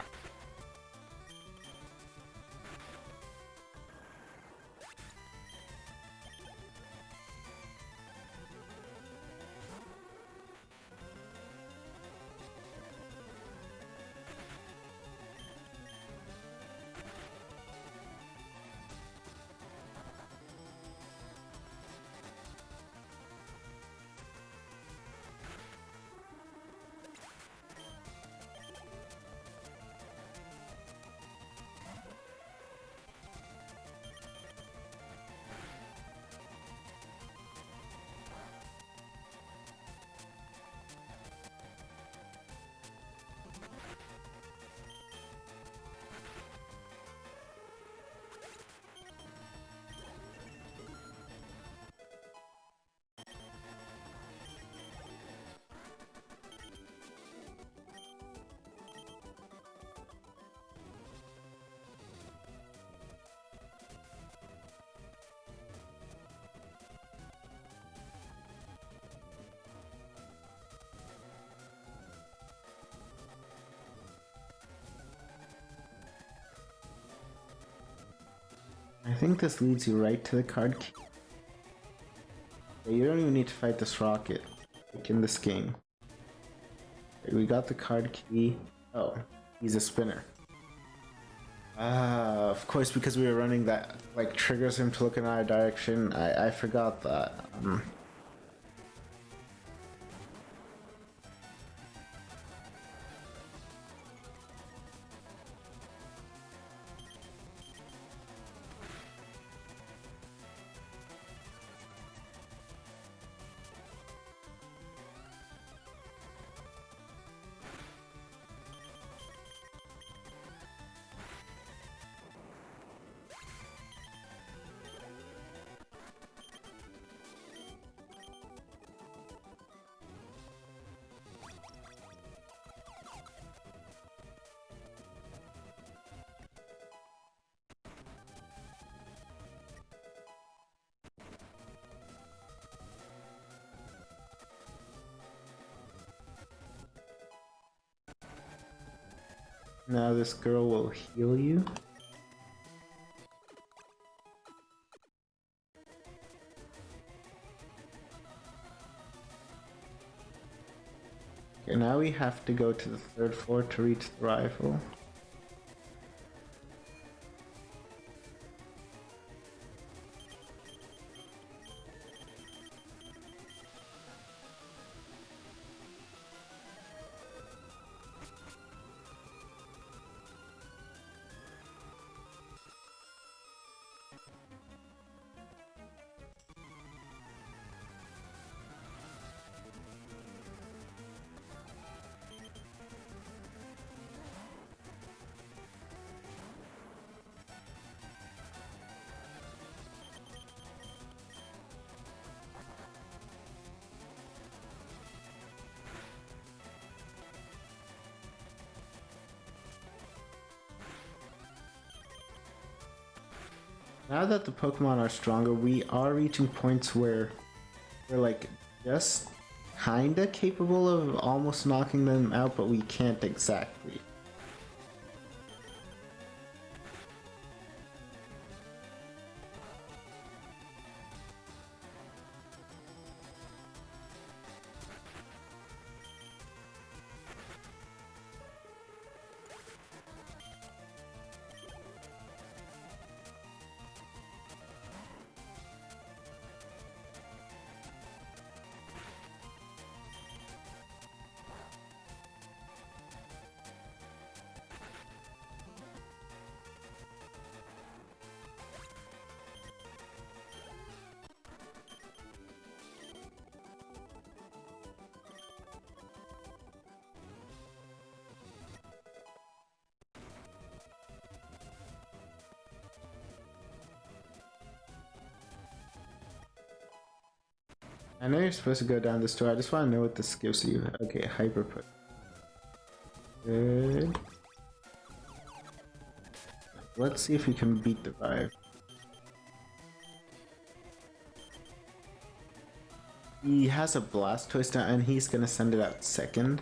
I think this leads you right to the card key. You don't even need to fight this rocket, like in this game. We got the card key. Oh, he's a spinner. Of course, because we were running that, like, triggers him to look in our direction. I forgot that. Now this girl will heal you. Okay, now we have to go to the 3rd floor to reach the rifle. Now that the Pokemon are stronger, we are reaching points where we're like just kinda capable of almost knocking them out, but we can't exactly. I know you're supposed to go down this door. I just want to know what this gives you. Okay, hyper put. Good. Let's see if we can beat the vibe. He has a Blastoise now, and he's gonna send it out second.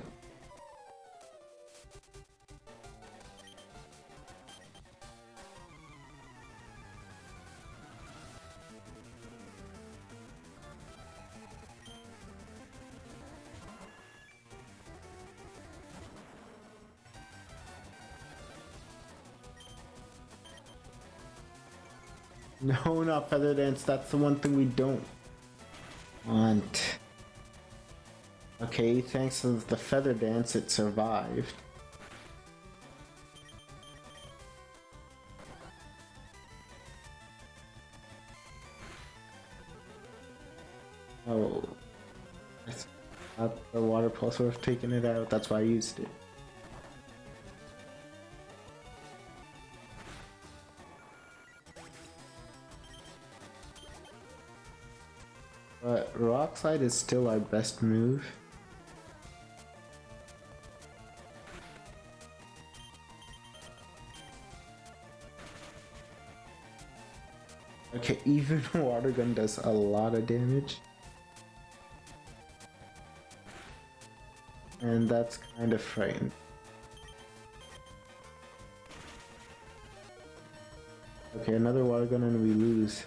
No, not Feather Dance. That's the one thing we don't want. Okay, thanks to the Feather Dance, it survived. Oh, I thought the Water Pulse would have taken it out. That's why I used it. But Rock Slide is still our best move. Okay, even Water Gun does a lot of damage. And that's kind of frightening. Okay, another Water Gun and we lose.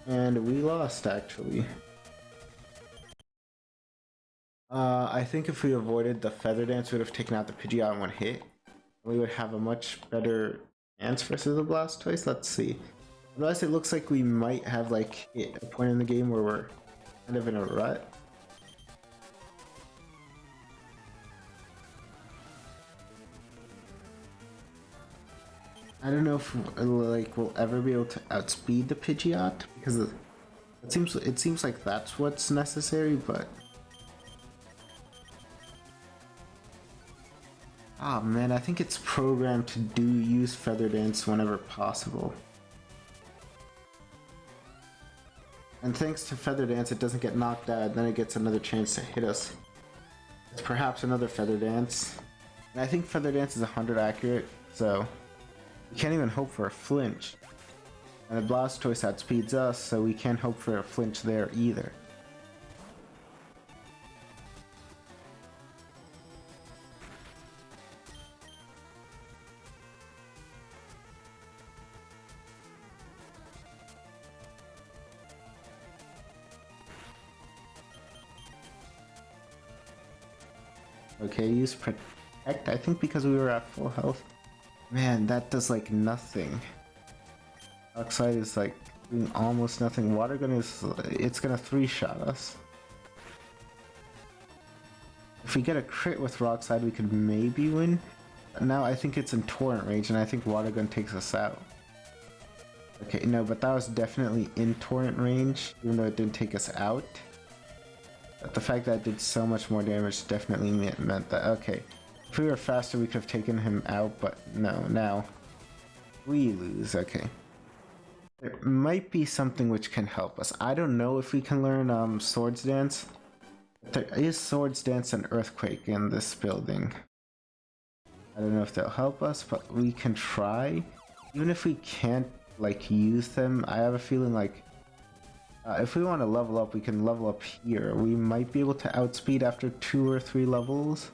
And we lost, actually. I think if we avoided the Feather Dance, we would have taken out the Pidgeot in one hit. We would have a much better chance versus the Blastoise. Let's see. Otherwise, it looks like we might have like hit a point in the game where we're kind of in a rut. I don't know if like we'll ever be able to outspeed the Pidgeot because it seems like that's what's necessary, but ah man, I think it's programmed to use Feather Dance whenever possible. And thanks to Feather Dance, it doesn't get knocked out, then it gets another chance to hit us. It's perhaps another Feather Dance. And I think Feather Dance is 100 accurate, so we can't even hope for a flinch. And the Blastoise outspeeds us, so we can't hope for a flinch there either. Okay, use Protect, I think because we were at full health. Man, that does like nothing. Oxide is like doing almost nothing. Water Gun is, it's gonna 3-shot us. If we get a crit with Rock Slide, we could maybe win. But now I think it's in Torrent range, and I think Water Gun takes us out. Okay, no, but that was definitely in Torrent range, even though it didn't take us out. But the fact that it did so much more damage definitely meant that, okay. If we were faster, we could have taken him out, but no, now we lose, okay. There might be something which can help us. I don't know if we can learn Swords Dance. There is Swords Dance and Earthquake in this building. I don't know if they'll help us, but we can try. Even if we can't like use them, I have a feeling like if we want to level up, we can level up here. We might be able to outspeed after 2 or 3 levels.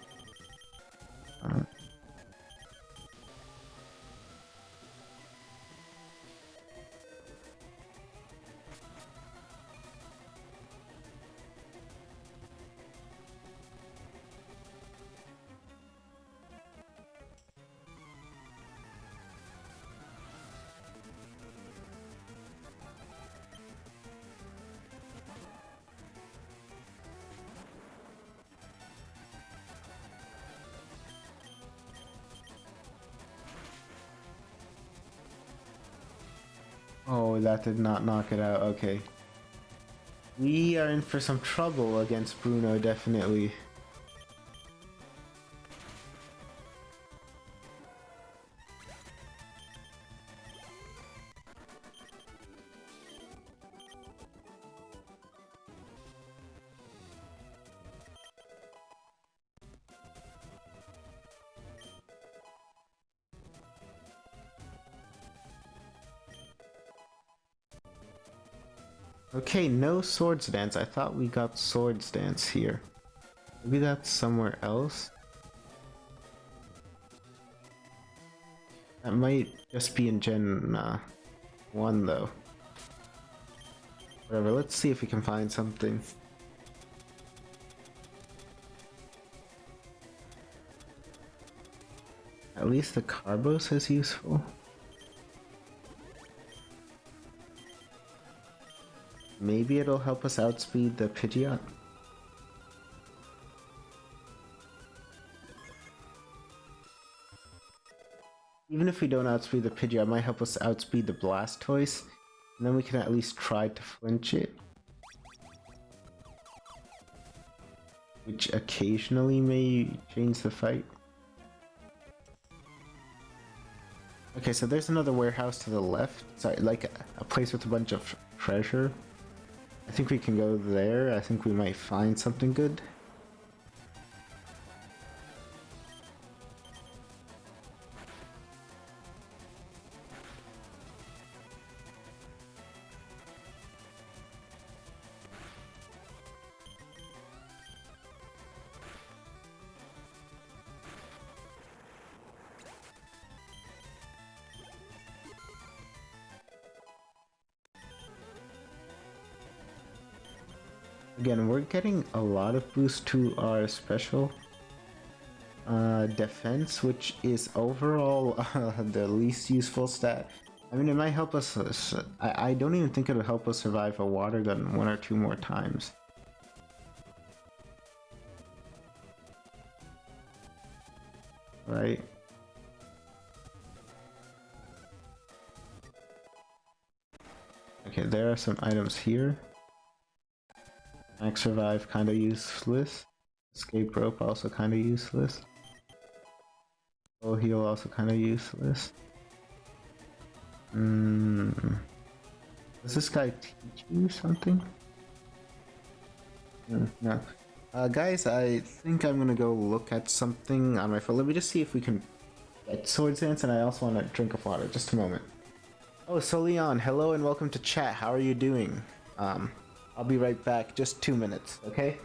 Oh, that did not knock it out. Okay. We are in for some trouble against Bruno, definitely. Okay, no swords dance. I thought we got swords dance here. Maybe that's somewhere else. That might just be in Gen 1 though. Whatever, let's see if we can find something. At least the Carbos is useful. Maybe it'll help us outspeed the Pidgeot. Even if we don't outspeed the Pidgeot, it might help us outspeed the Blastoise. And then we can at least try to flinch it. Which occasionally may change the fight. Okay, so there's another warehouse to the left. Sorry, like a place with a bunch of treasure. I think we can go there. I think we might find something good. Again, we're getting a lot of boost to our special defense, which is overall the least useful stat. I mean, it might help us. I don't even think it'll help us survive a water gun 1 or 2 more times. Right? Okay, there are some items here. Max Survive kinda useless. Escape Rope also kinda useless. Full Heal also kinda useless. Does this guy teach you something? No. Guys, I think I'm gonna go look at something on my phone. Let me just see if we can get Swords Dance, and I also want to drink of water. Just a moment. Oh, so Leon, hello and welcome to chat. How are you doing? I'll be right back. Just 2 minutes, okay?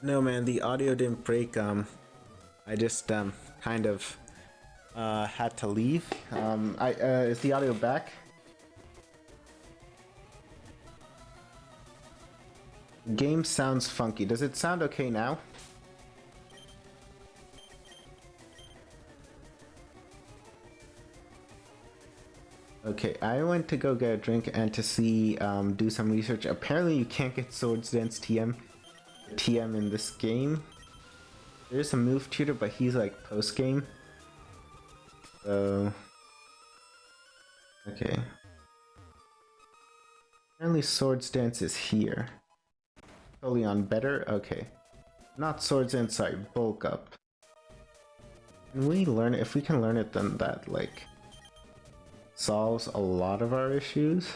No man, the audio didn't break. I just kind of had to leave. Is the audio back? Game sounds funky. Does it sound okay now? Okay, I went to go get a drink and to see, do some research. Apparently you can't get Swords Dance TM in this game. There's a move tutor, but he's like post-game. So... okay. Apparently Swords Dance is here. Totally on better? Okay. Not Swords Dance, sorry, Bulk Up. Can we learn it? If we can learn it, then that, like, solves a lot of our issues.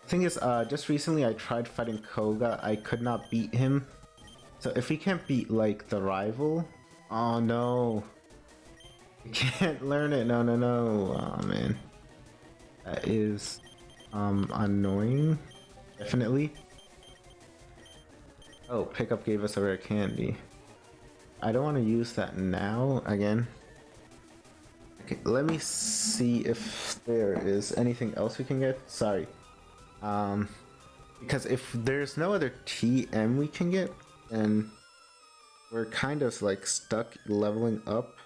The thing is, just recently I tried fighting Koga. I could not beat him. So if we can't beat, like, the rival... oh no! We can't learn it! No, no, no! Oh man. That is... annoying. Definitely. Oh, Pickup gave us a rare candy. I don't want to use that now, again. Okay, let me see if there is anything else we can get. Sorry. Because if there's no other TM we can get, then we're kind of like stuck leveling up.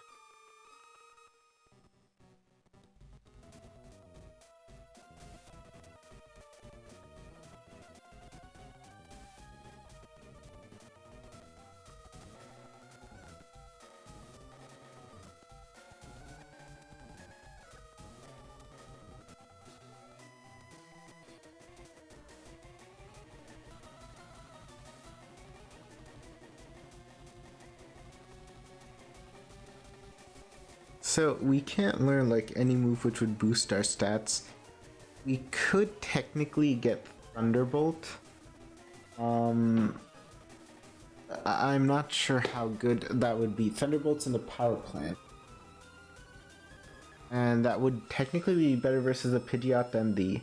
So we can't learn like any move which would boost our stats. We could technically get Thunderbolt. I'm not sure how good that would be. Thunderbolt's in the power plant. And that would technically be better versus the Pidgeot than the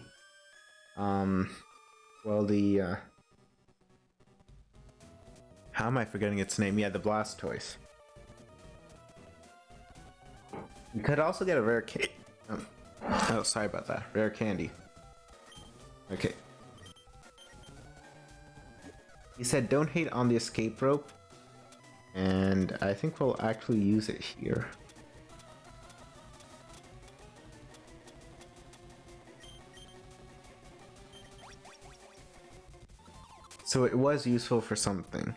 how am I forgetting its name? Yeah, the Blastoise. We could also get a rare candy. Oh, sorry about that. Rare candy. Okay. He said don't hate on the escape rope. And I think we'll actually use it here. So it was useful for something.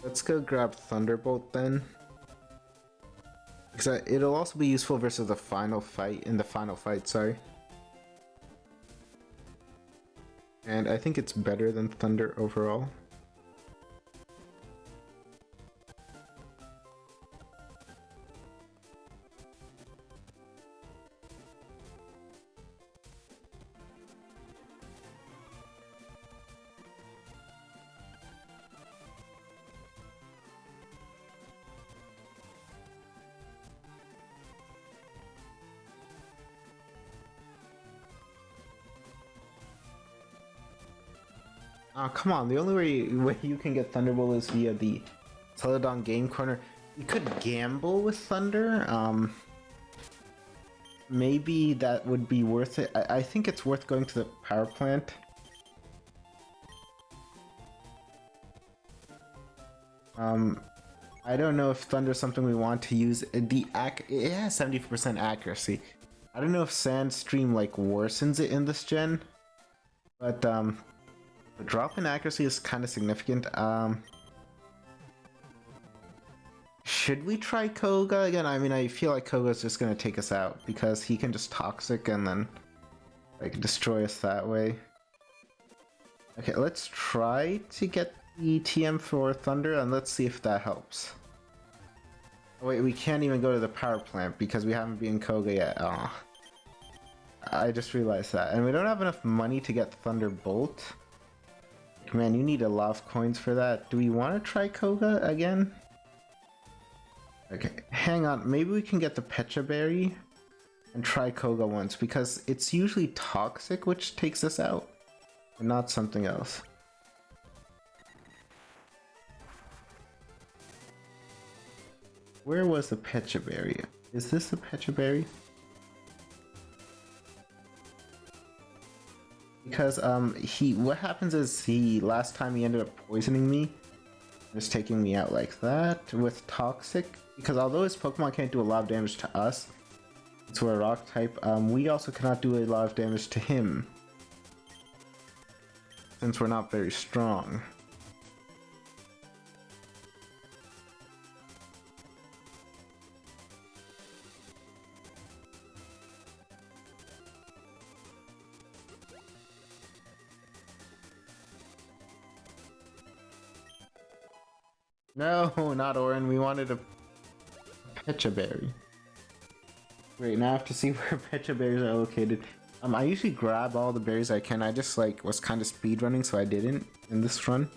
Let's go grab Thunderbolt then. Because it'll also be useful versus the final fight, sorry. And I think it's better than Thunder overall. Oh, come on, the only way you can get Thunderbolt is via the Celadon Game Corner. You could gamble with Thunder. Maybe that would be worth it. I think it's worth going to the power plant. I don't know if Thunder is something we want to use. It has 70% accuracy. I don't know if Sandstream like worsens it in this gen, but the drop in accuracy is kind of significant. Should we try Koga again? I mean, I feel like Koga's just gonna take us out because he can just Toxic and then like destroy us that way. Okay, let's try to get the TM for Thunder and let's see if that helps. Oh, wait, we can't even go to the power plant because we haven't been Koga yet. Aw. I just realized that. And we don't have enough money to get Thunderbolt. Man, you need a lot of coins for that. Do we want to try Koga again? Okay, hang on. Maybe we can get the Pecha Berry and try Koga once because it's usually Toxic which takes us out and not something else. Where was the Pecha Berry? Is this the Pecha Berry? Because what happens is last time he ended up poisoning me, just taking me out like that with Toxic. Because although his Pokemon can't do a lot of damage to us, So we're a rock type. We also cannot do a lot of damage to him, since we're not very strong. No, not Orin. We wanted a Pecha Berry. Wait, now I have to see where Pecha Berries are located. I usually grab all the berries I can. I just like was kind of speed running, so I didn't in this run.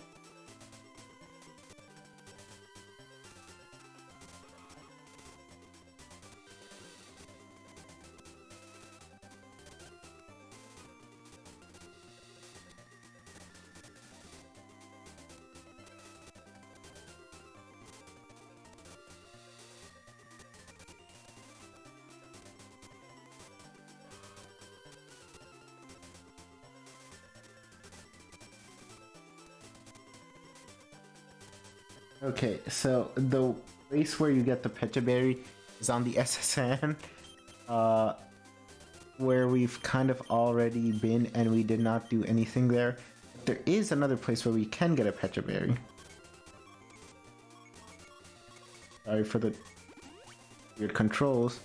Okay, so the place where you get the Pecha Berry is on the SSN, where we've kind of already been and we did not do anything there. But there is another place where we can get a Pecha Berry. Sorry for the weird controls.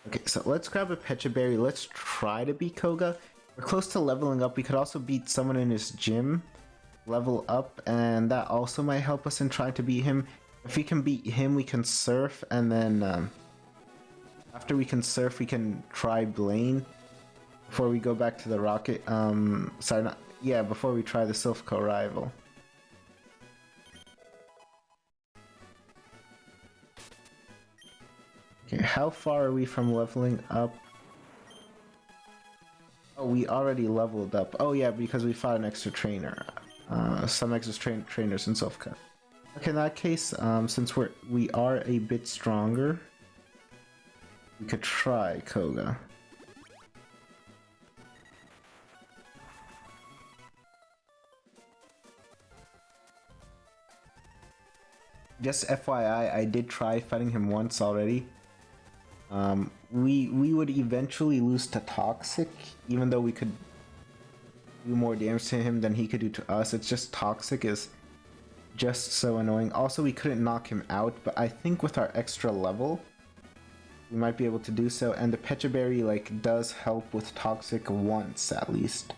Okay, so let's grab a Pecha Berry. Let's try to beat Koga. We're close to leveling up. We could also beat someone in his gym. Level up, and that also might help us in trying to beat him. If we can beat him, we can surf, and then after we can surf, we can try Blaine before we go back to the rocket. Sorry, not yeah, before we try the Silphco rival. Okay, how far are we from leveling up? Oh, we already leveled up. Oh yeah, because we fought an extra trainer. Some extra trainers in Silphco. Okay, in that case, since we are a bit stronger, we could try Koga. Just FYI, I did try fighting him once already. We would eventually lose to Toxic, even though we could do more damage to him than he could do to us. It's just Toxic is just so annoying. Also, we couldn't knock him out, but I think with our extra level, we might be able to do so. And the Pecha Berry like does help with Toxic once at least.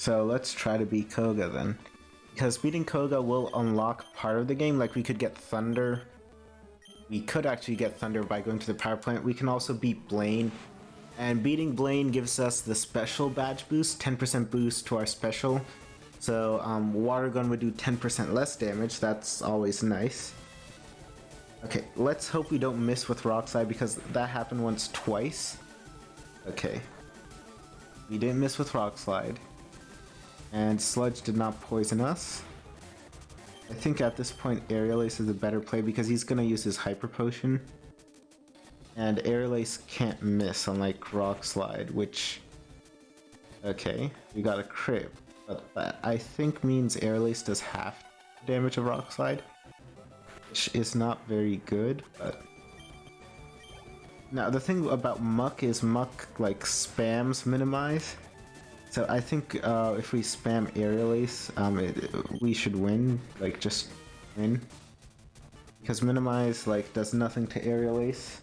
So let's try to beat Koga then. Because beating Koga will unlock part of the game, like we could get Thunder. We could actually get Thunder by going to the power plant. We can also beat Blaine. And beating Blaine gives us the special badge boost, 10% boost to our special. So Water Gun would do 10% less damage, that's always nice. Okay, let's hope we don't miss with Rock Slide because that happened once twice. Okay. We didn't miss with Rock Slide. And Sludge did not poison us. I think at this point Aerial Ace is a better play because he's gonna use his Hyper Potion. And Aerial Ace can't miss unlike Rock Slide, which... Okay, we got a crit. But that I think means Aerial Ace does half damage of Rock Slide. Which is not very good, but... Now the thing about Muck is Muck like spams Minimize. So I think if we spam Aerial Ace, we should win, like just win. Because Minimize like does nothing to Aerial Ace.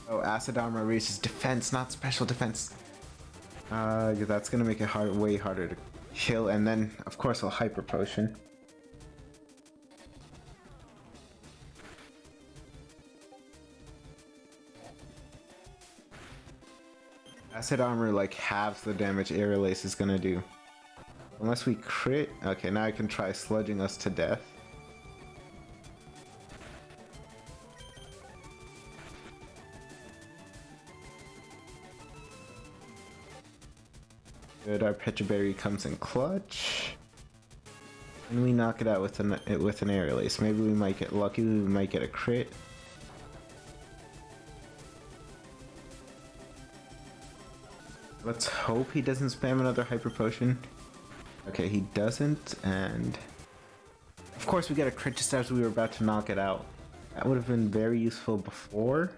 Oh, Acid Armor raises defense, not special defense. That's gonna make it way harder to kill, and then of course I'll Hyper Potion. Acid Armor like halves the damage Aerial Ace is gonna do. Unless we crit. Okay, now I can try sludging us to death. Good, our Petra Berry comes in clutch. And we knock it out with an air release. Maybe we might get lucky, we might get a crit. Let's hope he doesn't spam another Hyper Potion. Okay, he doesn't, and of course we get a crit just as we were about to knock it out. That would have been very useful before.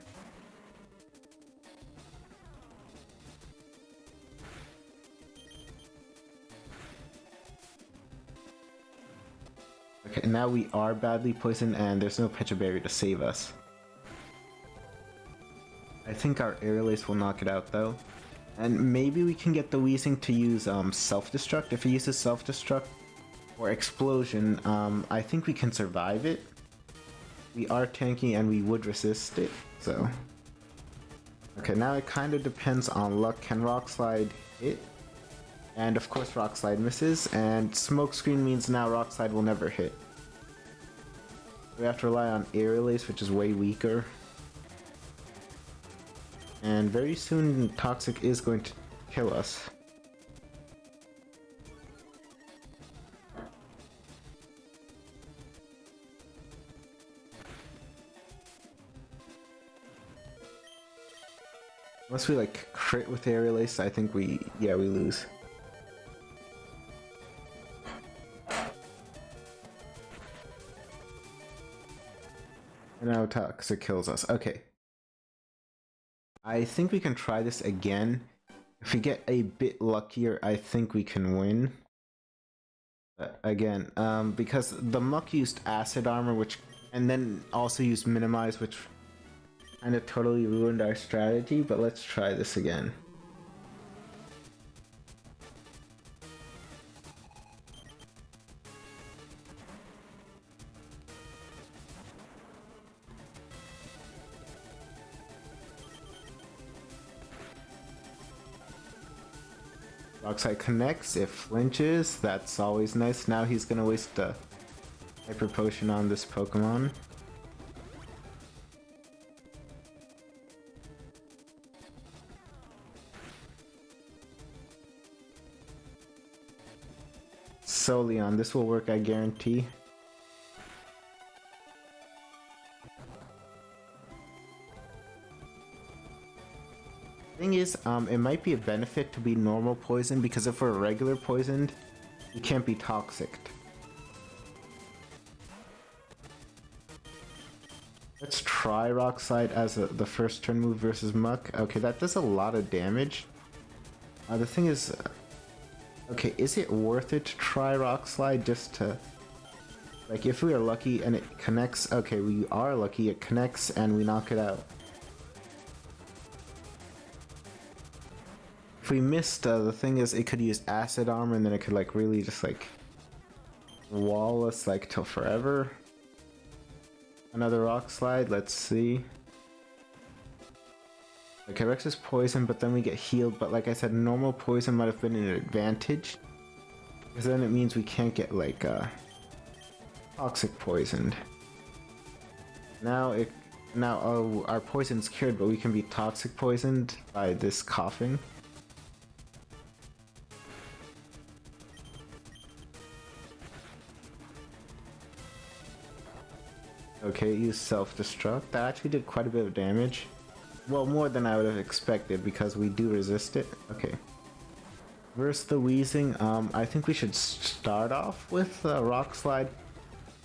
Okay, now we are badly poisoned and there's no Petra Berry to save us. I think our air release will knock it out though. And maybe we can get the Weezing to use self-destruct. If it uses self-destruct or explosion, I think we can survive it. We are tanky and we would resist it, so. Okay, now it kind of depends on luck. Can Rock Slide hit? And of course Rock Slide misses, and Smoke Screen means now Rock Slide will never hit. We have to rely on Air Release, which is way weaker. And very soon Toxic is going to kill us. Unless we like crit with Air Release, I think we lose. And now Toxic kills us. Okay. I think we can try this again. If we get a bit luckier, I think we can win. Again, because the Muck used Acid Armor, and then also used Minimize, which kind of totally ruined our strategy, but let's try this again. Rock Slide connects, it flinches, that's always nice. Now he's gonna waste a Hyper Potion on this Pokemon. So Leon, this will work, I guarantee. Thing is, it might be a benefit to be normal poison, because if we're regular poisoned, we can't be toxic. Let's try Rock Slide as the first turn move versus Muck. Okay, that does a lot of damage. The thing is, okay, is it worth it to try Rock Slide just to, like, if we are lucky and it connects, okay, we are lucky, it connects and we knock it out. If we missed, the thing is, it could use Acid Armor and then it could like really just like wall us like till forever. Another Rock Slide, let's see. Okay, Rex is poison, but then we get healed, but like I said, normal poison might have been an advantage, because then it means we can't get like toxic poisoned. Now our poison's cured, but we can be toxic poisoned by this coughing. Okay, use self-destruct. That actually did quite a bit of damage. Well, more than I would have expected, because we do resist it. Okay. Versus the Weezing, I think we should start off with Rock Slide.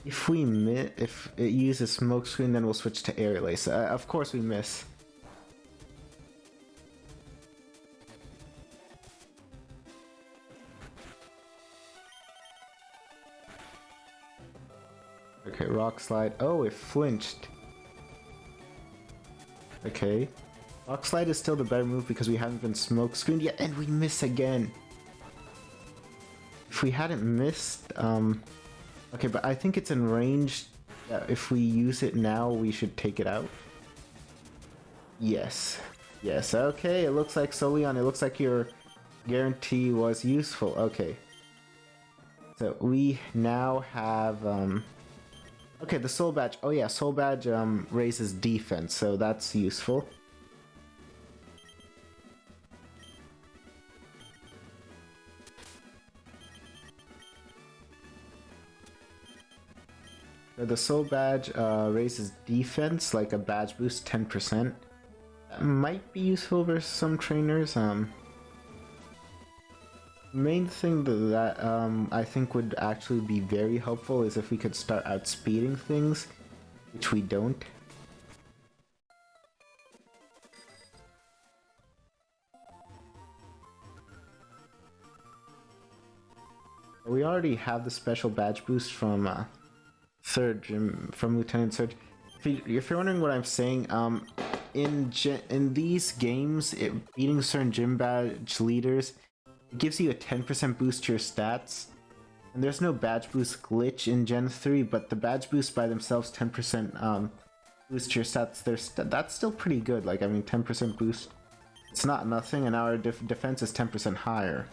If it uses Smoke Screen, then we'll switch to Air Release. Of course we miss. Okay, Rock Slide. Oh, it flinched. Okay. Rock Slide is still the better move because we haven't been Smoke Screened yet, and we miss again. If we hadn't missed, okay, but I think it's in range. Yeah, if we use it now, we should take it out. Yes. Yes, okay, it looks like Soleon, it looks like your guarantee was useful. Okay. So we now have okay, the soul badge. Oh yeah, soul badge raises defense, so that's useful. So the soul badge raises defense, like a badge boost 10%. That might be useful versus some trainers. Main thing that I think would actually be very helpful is if we could start outspeeding things, which we don't. We already have the special badge boost from third gym, from Lieutenant Surge. If you're wondering what I'm saying, in these games, beating certain gym badge leaders, it gives you a 10% boost to your stats. And there's no badge boost glitch in Gen 3, but the badge boosts by themselves, 10% boost to your stats, that's still pretty good. Like, I mean, 10% boost, it's not nothing, and our defense is 10% higher.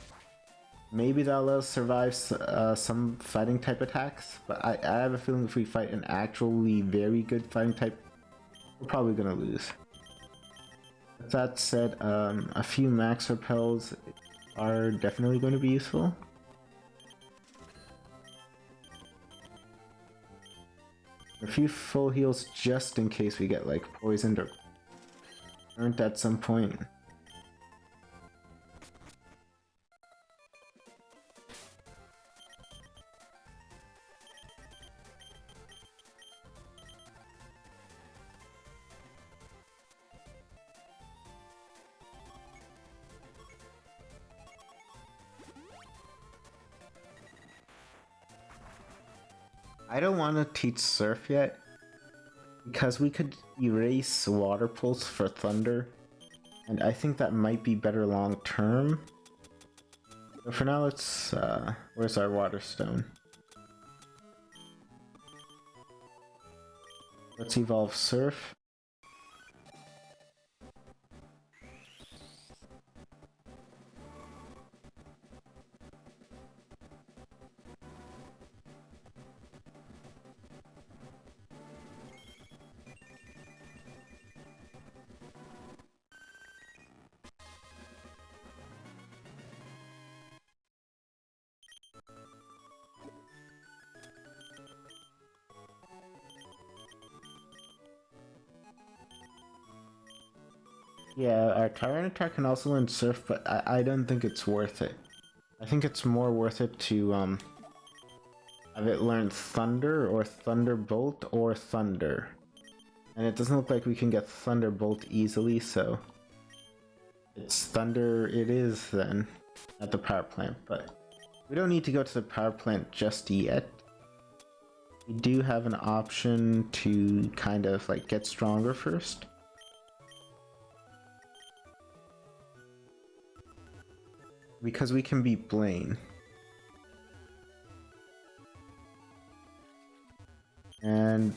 Maybe that'll let us survive some fighting type attacks, but I have a feeling if we fight an actually very good fighting type, we're probably gonna lose. With that said, a few max repels are definitely going to be useful. A few full heals just in case we get like poisoned or burnt at some point. I don't want to teach Surf yet, because we could erase Water Pulse for Thunder, and I think that might be better long term. So for now, let's, where's our Water Stone? Let's evolve Surf. Yeah, our Tyranitar can also learn Surf, but I don't think it's worth it. I think it's more worth it to have it learn Thunder or Thunderbolt or Thunder. And it doesn't look like we can get Thunderbolt easily, so it's Thunder it is then at the power plant, but we don't need to go to the power plant just yet. We do have an option to kind of like get stronger first. Because we can beat Blaine. And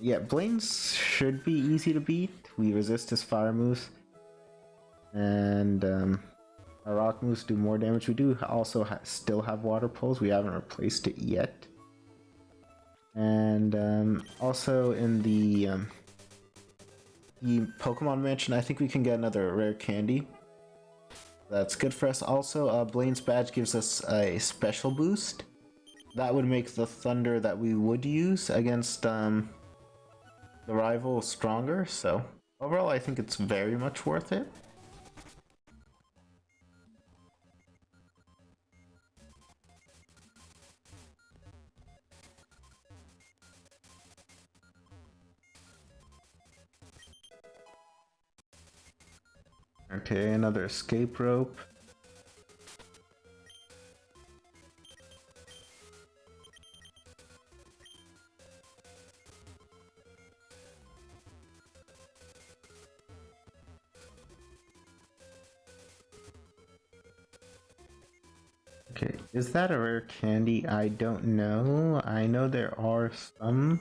yeah, Blaine's should be easy to beat. We resist his fire moves. And our rock moves do more damage. We do also still have water pulls. We haven't replaced it yet. And also in the Pokemon Mansion, I think we can get another rare candy. That's good for us. Also, Blaine's badge gives us a special boost. That would make the Thunder that we would use against the rival stronger, so overall I think it's very much worth it. Okay, another escape rope. Okay, is that a rare candy? I don't know. I know there are some.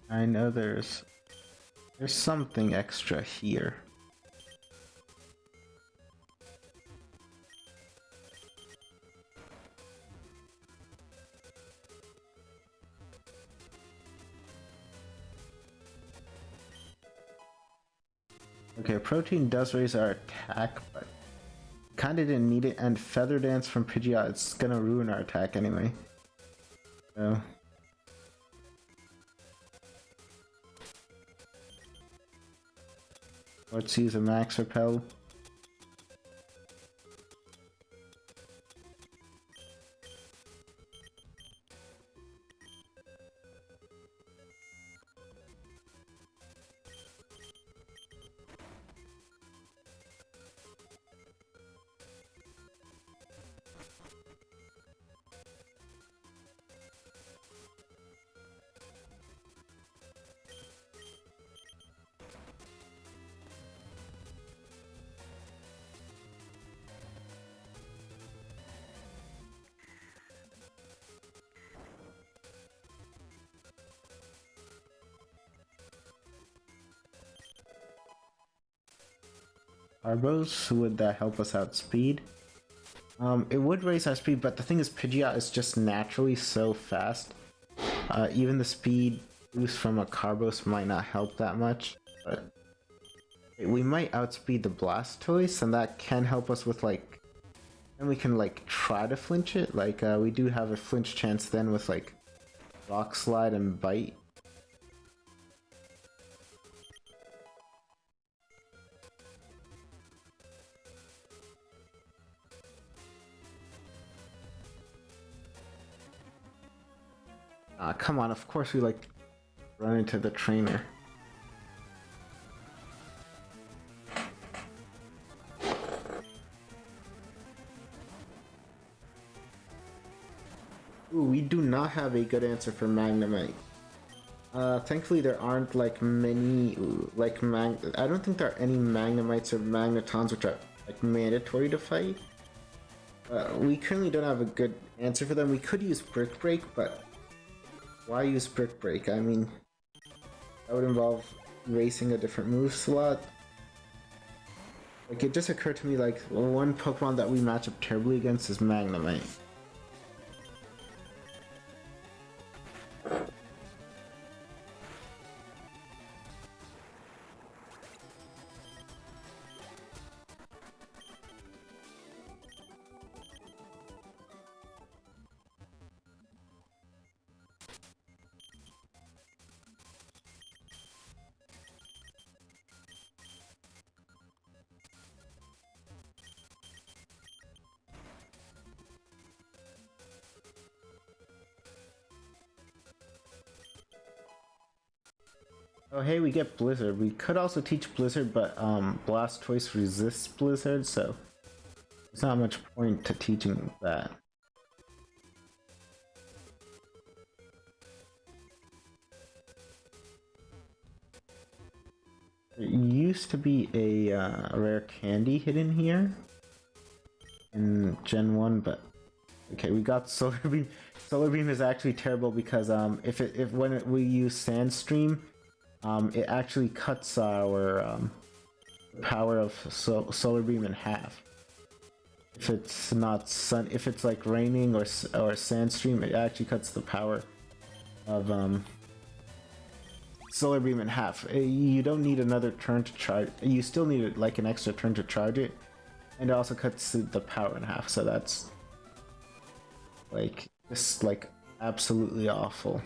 I know there's something extra here. Okay, protein does raise our attack, but kinda didn't need it, and Feather Dance from Pidgeot, it's gonna ruin our attack anyway. So... let's use a Max Repel. Arbos, would that help us outspeed? It would raise our speed, but the thing is Pidgeot is just naturally so fast. Even the speed boost from a Carbos might not help that much, but we might outspeed the Blastoise, and that can help us with like... and we can like try to flinch it, like we do have a flinch chance then with like Rock Slide and Bite. Come on, of course we like run into the trainer. Ooh, we do not have a good answer for Magnemite. Thankfully there aren't like many, like I don't think there are any Magnemites or Magnetons which are like mandatory to fight. We currently don't have a good answer for them. We could use Brick Break, but why use Brick Break? I mean, that would involve erasing a different move slot. Like, it just occurred to me, like, one Pokemon that we match up terribly against is Magnemite. Oh hey, we get Blizzard. We could also teach Blizzard, but Blastoise resists Blizzard, so there's not much point to teaching that. There used to be a rare candy hidden here in Gen 1, but okay, we got Solar Beam. Solar Beam is actually terrible because when we use Sandstream, it actually cuts our power of Solar Beam in half. If it's not if it's like raining or Sandstream, it actually cuts the power of Solar Beam in half. You don't need another turn to charge. You still need like an extra turn to charge it, and it also cuts the power in half. So that's like just like absolutely awful.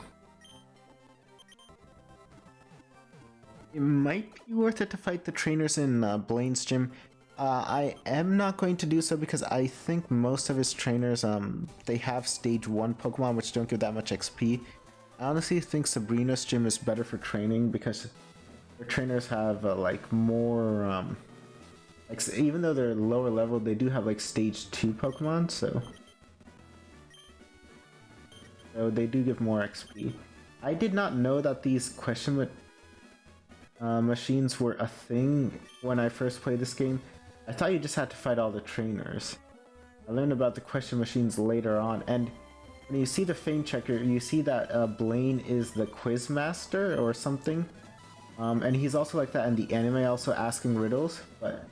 It might be worth it to fight the trainers in Blaine's gym. I am not going to do so because I think most of his trainers, they have stage 1 Pokemon which don't give that much XP. I honestly think Sabrina's gym is better for training because their trainers have like more, like even though they're lower level, they do have like stage 2 Pokemon, so they do give more XP. I did not know that these question machines were a thing when I first played this game. I thought you just had to fight all the trainers. I learned about the question machines later on, and when you see the Fame Checker, you see that Blaine is the quiz master or something. And he's also like that in the anime, also asking riddles, but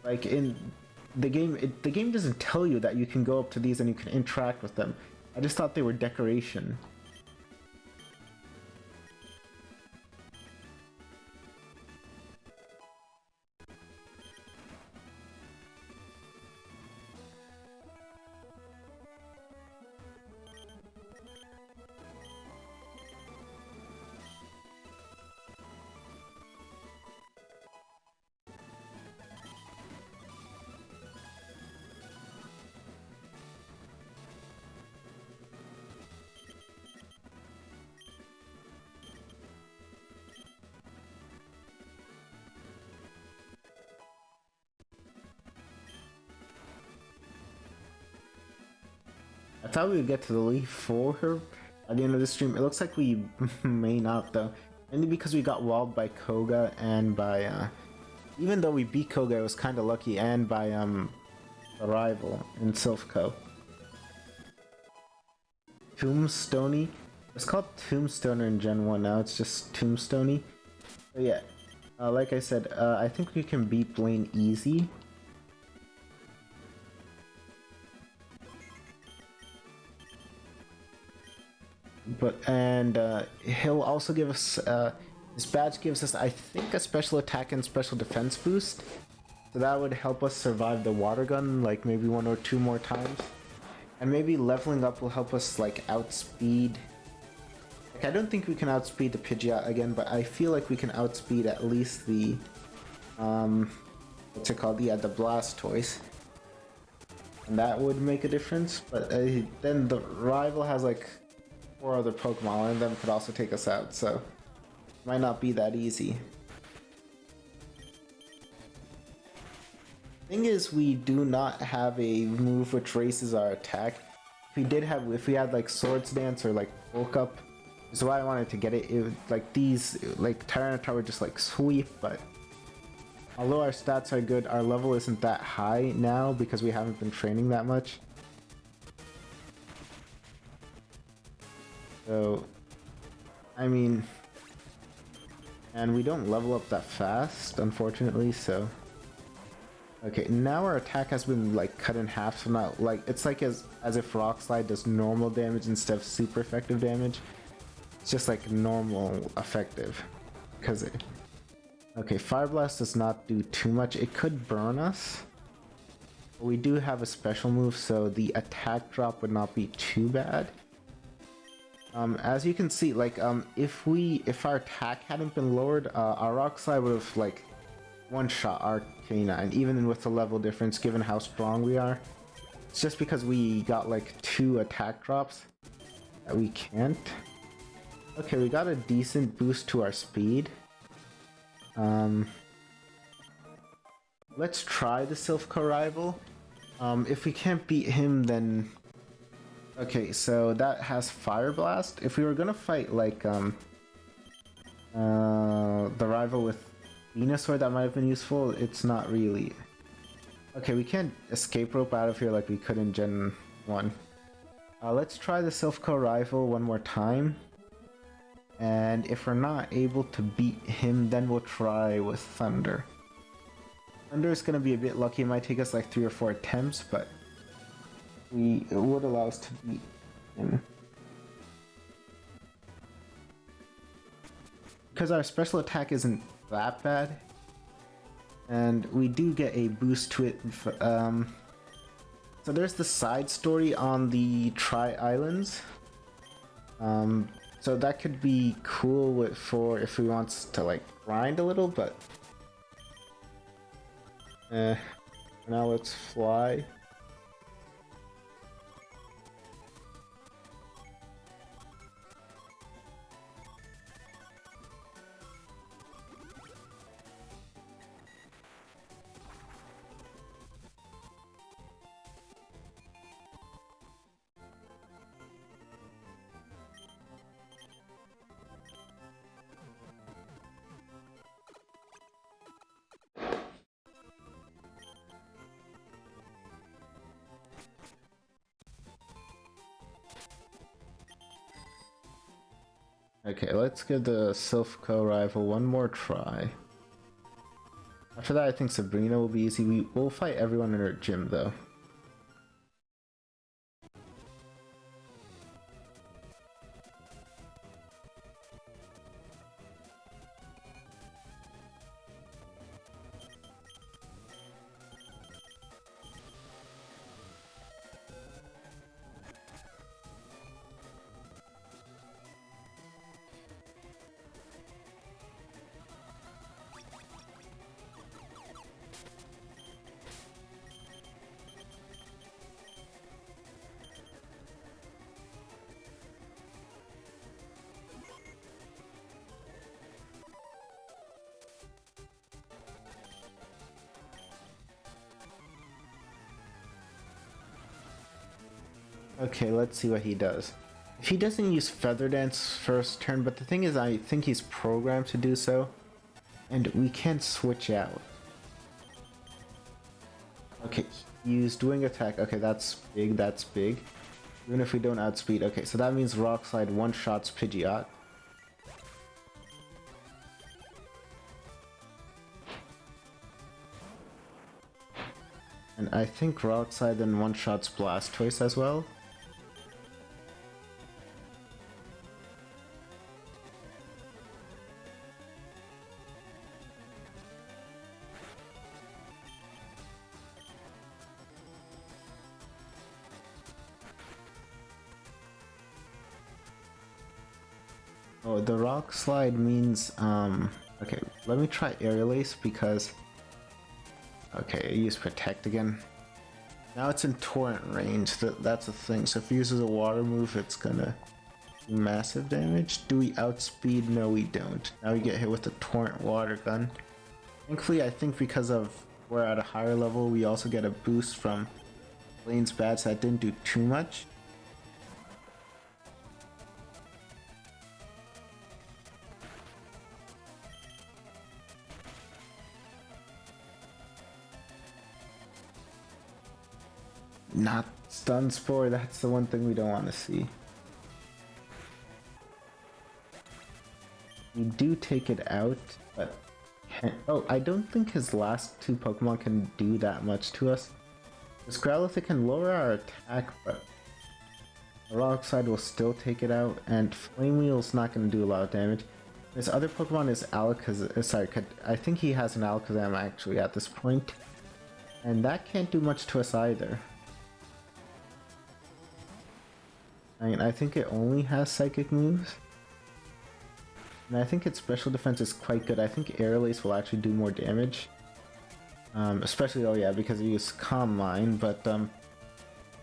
like in the game, the game doesn't tell you that you can go up to these and you can interact with them. I just thought they were decoration. thought we would get to the leaf for her at the end of the stream. It looks like we may not though. Mainly because we got walled by Koga and by even though we beat Koga, it was kinda lucky, and by the rival in Silphco. Tombstony. It's called Tombstoner in Gen 1 now, it's just Tombstony. So yeah. Like I said, I think we can beat Blaine easy. And he'll also give us, this badge gives us, I think, a special attack and special defense boost. So that would help us survive the water gun, like maybe 1 or 2 more times. And maybe leveling up will help us, like, outspeed. Like, I don't think we can outspeed the Pidgeot again, but I feel like we can outspeed at least the, what's it called? Yeah, the Blastoise. And that would make a difference, but then the rival has, like, 4 other Pokemon, one of them could also take us out, so it might not be that easy. Thing is, we do not have a move which raises our attack. If we had like Swords Dance or like Bulk Up, is why I wanted to get it. Like these, like Tyranitar would just like sweep, but although our stats are good, our level isn't that high now because we haven't been training that much. So, I mean, and we don't level up that fast, unfortunately, so. Okay, now our attack has been like cut in half, so not like, it's like as if Rock Slide does normal damage instead of super effective damage. It's just like normal effective. Okay, Fire Blast does not do too much. It could burn us. But we do have a special move, so the attack drop would not be too bad. As you can see, like, if our attack hadn't been lowered, our Rock Slide would have, like, one-shot our K9, even with the level difference, given how strong we are. It's just because we got, like, 2 attack drops that we can't. Okay, we got a decent boost to our speed. Let's try the Silphco rival. If we can't beat him, then... Okay, so that has Fire Blast. If we were gonna fight, like, the rival with Venusaur, that might have been useful. It's not really. Okay, we can't escape rope out of here like we could in Gen 1. Let's try the Silphco rival one more time. And if we're not able to beat him, then we'll try with Thunder. Thunder is gonna be a bit lucky. It might take us like 3 or 4 attempts, but it would allow us to beat him. Because our special attack isn't that bad, and we do get a boost to it. So there's the side story on the Tri-Islands. So that could be cool for if we want to like grind a little, but now let's fly. Okay, let's give the Silphco rival one more try. After that, I think Sabrina will be easy. We'll fight everyone in her gym, though. Okay, let's see what he does. If he doesn't use Feather Dance first turn, but the thing is I think he's programmed to do so. And we can't switch out. Okay, he used Wing Attack. Okay, that's big, that's big. Even if we don't outspeed. Okay, so that means Rock Slide one-shots Pidgeot. And I think Rock Slide then one-shots Blastoise as well. Oh, the Rock Slide means, okay, let me try Aerial Ace because, okay, I use Protect again. Now it's in Torrent range, that's the thing, so if he uses a water move, it's gonna do massive damage. Do we outspeed? No, we don't. Now we get hit with the Torrent Water Gun. Thankfully, I think because of we're at a higher level, we also get a boost from Blaine's bats that didn't do too much. Not Stun Spore, that's the one thing we don't want to see. We do take it out, but oh, I don't think his last two Pokemon can do that much to us. This Growlithe can lower our attack, but the Rock Slide will still take it out, and Flame Wheel's not going to do a lot of damage. His other Pokemon is Alakazam. Sorry, I think he has an Alakazam actually at this point, and that can't do much to us either. I mean, I think it only has Psychic moves. And I think its special defense is quite good. I think Aerial Ace will actually do more damage. Especially, oh yeah, because we use Calm Mind, but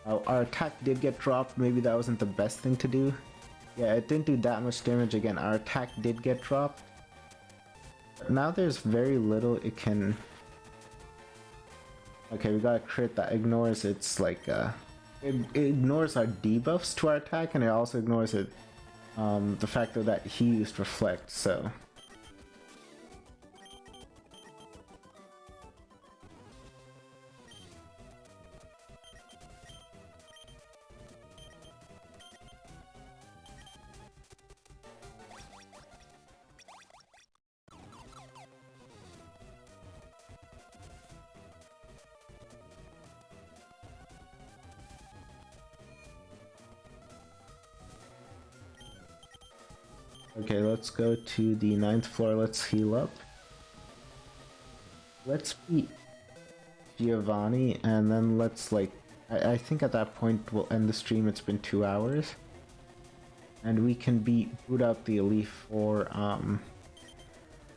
our attack did get dropped. Maybe that wasn't the best thing to do. Yeah, it didn't do that much damage again. Our attack did get dropped. But now there's very little it can... Okay, we got a crit that ignores its, like, it ignores our debuffs to our attack, and it also ignores it, the fact that he used Reflect, so... Okay, let's go to the 9th floor, let's heal up. Let's beat Giovanni, and then let's, like, I think at that point we'll end the stream. It's been 2 hours. And we can boot out the Elite Four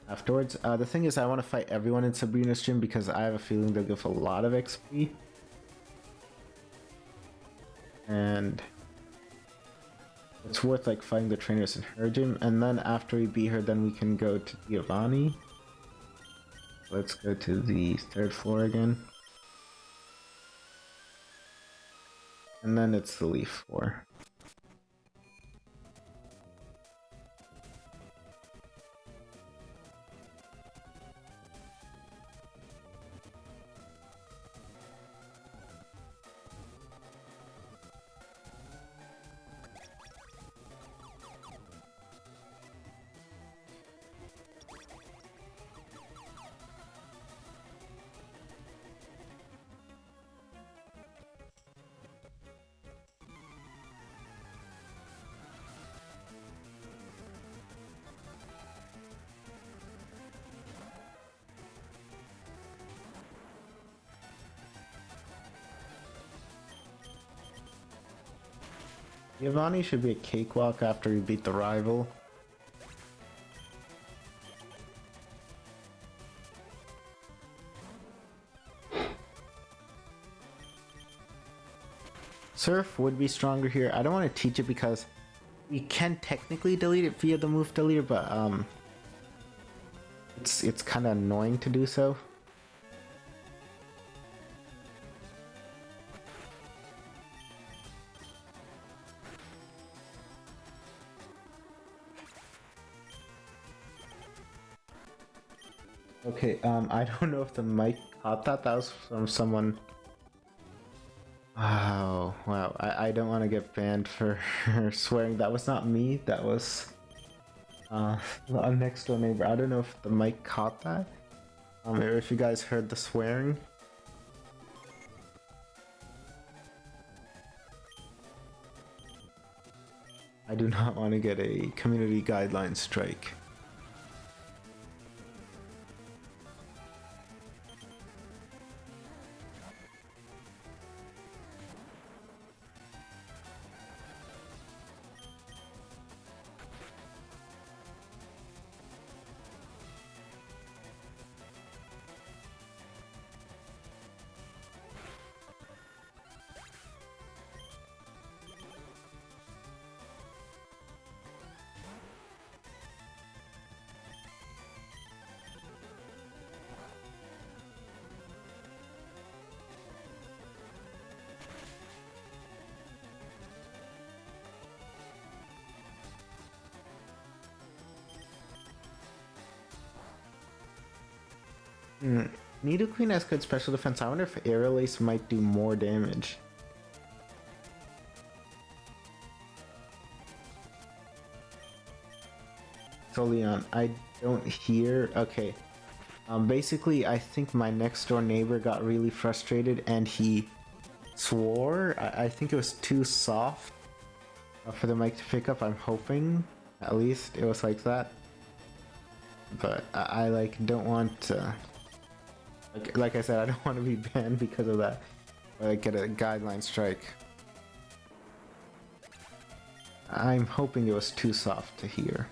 afterwards. The thing is, I want to fight everyone in Sabrina's gym because I have a feeling they'll give a lot of XP. And it's worth, like, fighting the trainers in her gym, and then after we beat her, then we can go to Giovanni. Let's go to the 3rd floor again. And then it's the Leaf 4. Giovanni should be a cakewalk after we beat the rival. Surf would be stronger here. I don't want to teach it because we can technically delete it via the move deleter, but it's kind of annoying to do so. Okay, I don't know if the mic caught that. That was from someone. Oh, wow. I don't want to get banned for swearing. That was not me. That was a next door neighbor. I don't know if the mic caught that. Or if you guys heard the swearing. I do not want to get a community guideline strike. Nidoqueen has good special defense. I wonder if Aerial Ace might do more damage. Solion, I don't hear. Okay. Basically, I think my next door neighbor got really frustrated and he swore. I think it was too soft for the mic to pick up. I'm hoping, at least, it was like that. But I like don't want to. Like I said, I don't want to be banned because of that. Or like get a guideline strike. I'm hoping it was too soft to hear.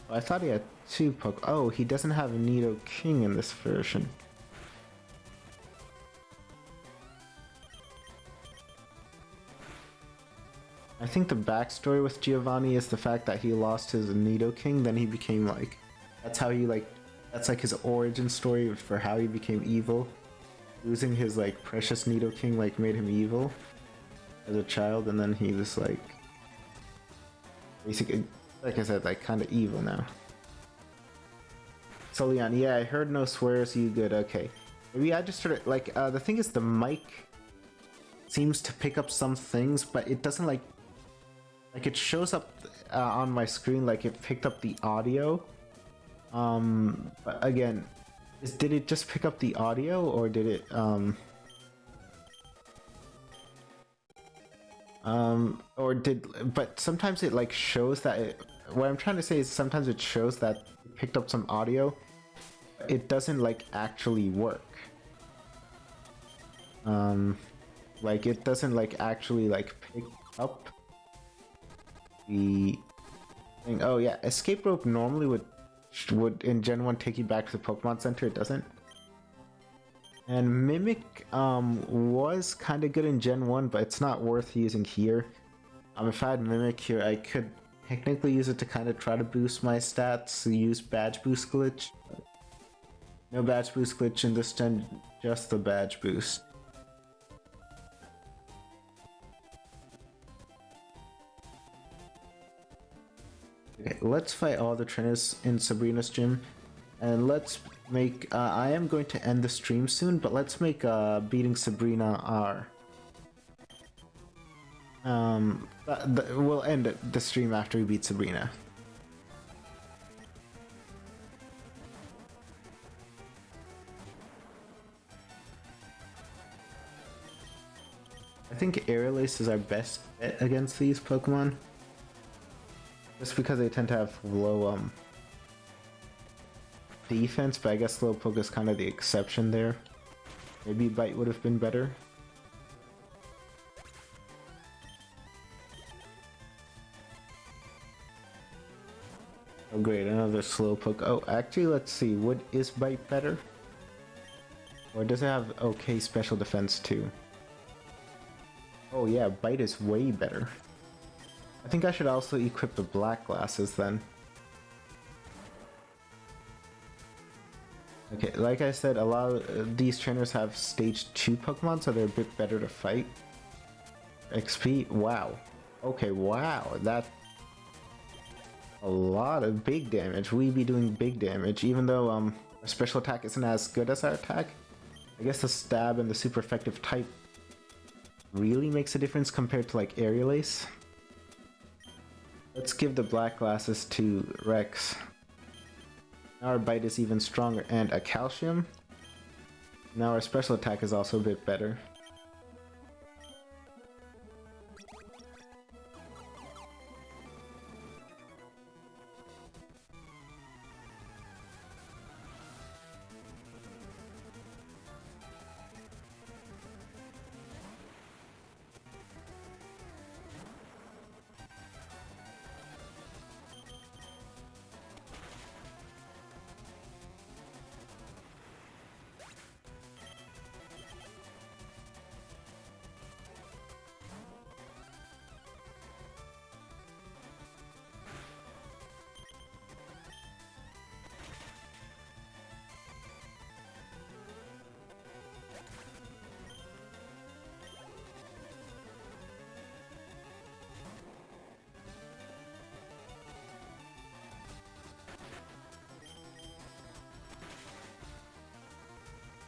I thought he had two poke. Oh, he doesn't have a Nidoking in this version. I think the backstory with Giovanni is the fact that he lost his Nidoking, then he became like... That's how he like... That's like his origin story for how he became evil. Losing his like precious Nidoking like made him evil as a child, and then he was like... Basically, like I said, like kind of evil now. So Leon, yeah, I heard no swears, you good, okay. Maybe I just started, like, the thing is the mic seems to pick up some things, but it doesn't like it shows up on my screen like it picked up the audio. But again, did it just pick up the audio or did it, but sometimes it like shows that it, what I'm trying to say is sometimes it shows that it picked up some audio, but it doesn't like actually work. Like it doesn't like actually like pick up the thing. Oh yeah, escape rope normally would in Gen 1 take you back to the Pokemon Center, it doesn't. And Mimic was kind of good in Gen 1, but it's not worth using here. If I had Mimic here, I could technically use it to kind of try to boost my stats, use badge boost glitch. No badge boost glitch in this gen, just the badge boost. Okay, let's fight all the trainers in Sabrina's gym, and let's make, I am going to end the stream soon, but let's make beating Sabrina R. We'll end the stream after we beat Sabrina. I think Aerial Ace is our best bet against these Pokemon. Just because they tend to have low defense, but I guess Slowpoke is kind of the exception there. Maybe Bite would have been better. Oh great, another Slowpoke. Oh, actually, let's see. Is Bite better? Or does it have okay special defense too? Oh yeah, Bite is way better. I think I should also equip the black glasses then. Okay, like I said, a lot of these trainers have stage 2 Pokemon, so they're a bit better to fight. XP? Wow. Okay, wow, that... A lot of big damage. We be doing big damage, even though our special attack isn't as good as our attack. I guess the stab and the super effective type really makes a difference compared to like Aerial Ace. Let's give the black glasses to Rex. Now our bite is even stronger, and a calcium. Now our special attack is also a bit better.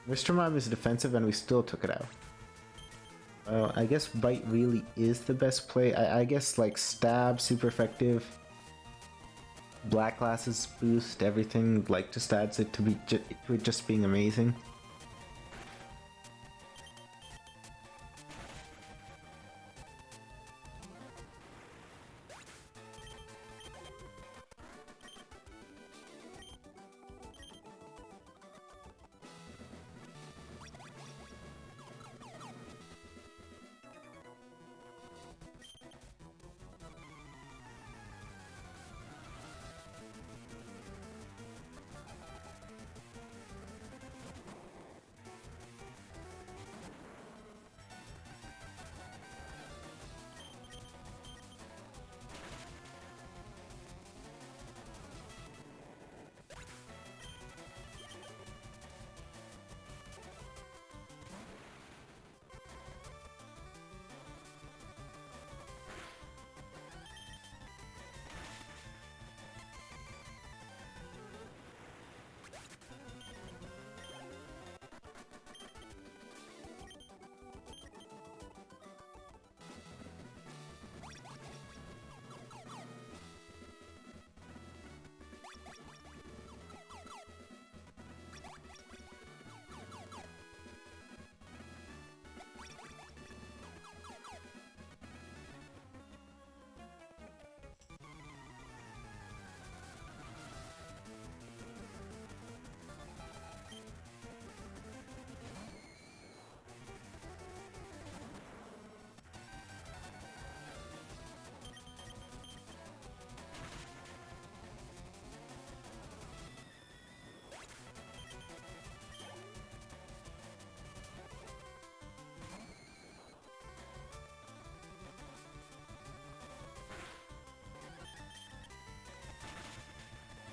Mr. Mime is defensive and we still took it out. I guess Bite really is the best play. I guess like Stab, super effective. Black Glasses boost, everything like just adds it to it just being amazing.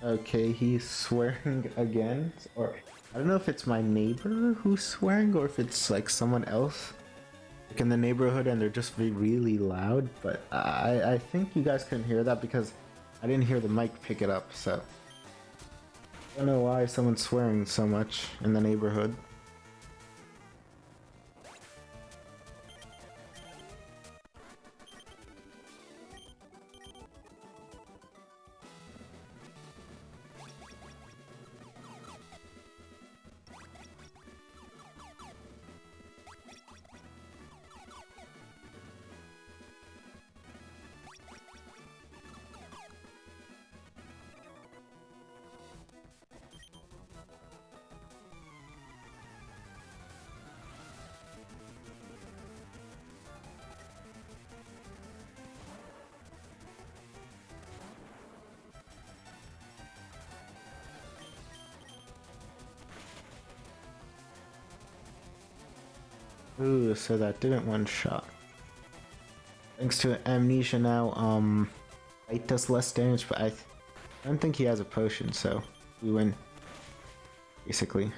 Okay, he's swearing again, or I don't know if it's my neighbor who's swearing or if it's like someone else like in the neighborhood and they're just really loud, but I think you guys couldn't hear that because I didn't hear the mic pick it up, so I don't know why someone's swearing so much in the neighborhood. Ooh, so that didn't one shot. Thanks to Amnesia now, Bite does less damage, but I don't think he has a potion, so we win. Basically.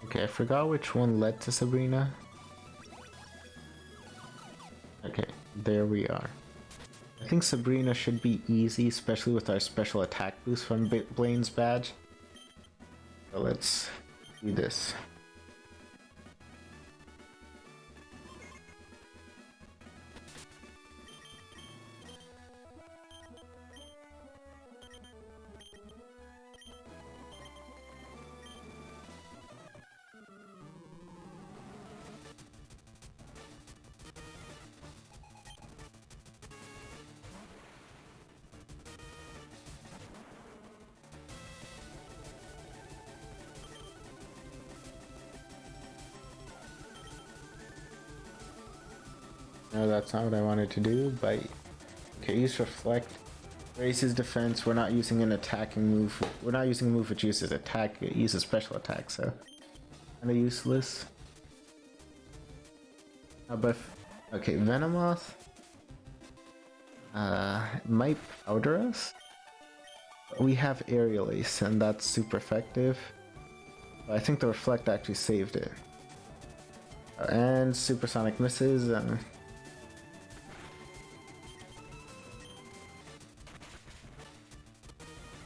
Okay, I forgot which one led to Sabrina. Okay, there we are. I think Sabrina should be easy, especially with our special attack boost from Blaine's badge. So let's do this. No, that's not what I wanted to do, but okay, use Reflect. Raises defense. We're not using an attacking move. We're not using a move which uses attack. It uses special attack, so kind of useless. But okay, Venomoth might powder us. But we have Aerial Ace, and that's super effective. But I think the Reflect actually saved it. And Supersonic misses, and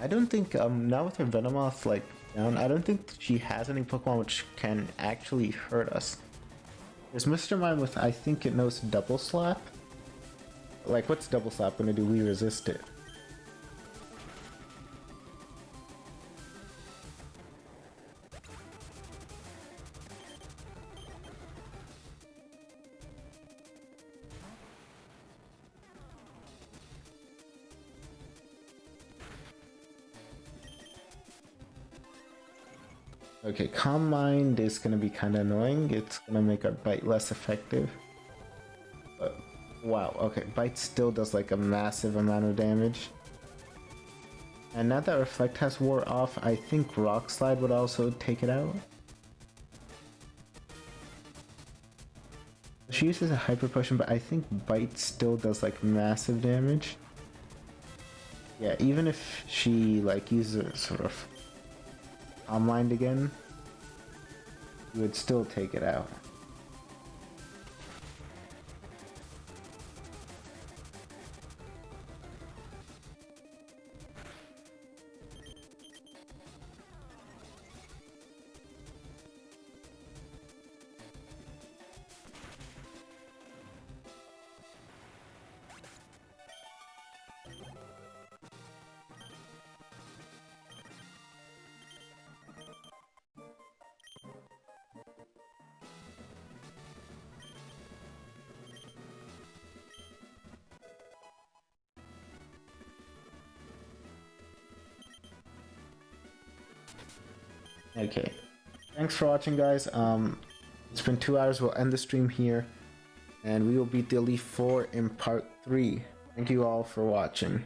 I don't think now with her Venomoth like down, I don't think she has any Pokemon which can actually hurt us. There's Mr. Mime with, I think it knows Double Slap. Like, what's Double Slap gonna do? We resist it. Okay, Calm Mind is gonna be kind of annoying. It's gonna make our bite less effective. But wow, okay, bite still does like a massive amount of damage. And now that Reflect has wore off, I think Rock Slide would also take it out. She uses a Hyper Potion, but I think bite still does like massive damage. Yeah, even if she like uses sort of Calm Mind again, you would still take it out. Okay, thanks for watching, guys. It's been 2 hours. We'll end the stream here, and we will beat the Elite Four in part 3. Thank you all for watching.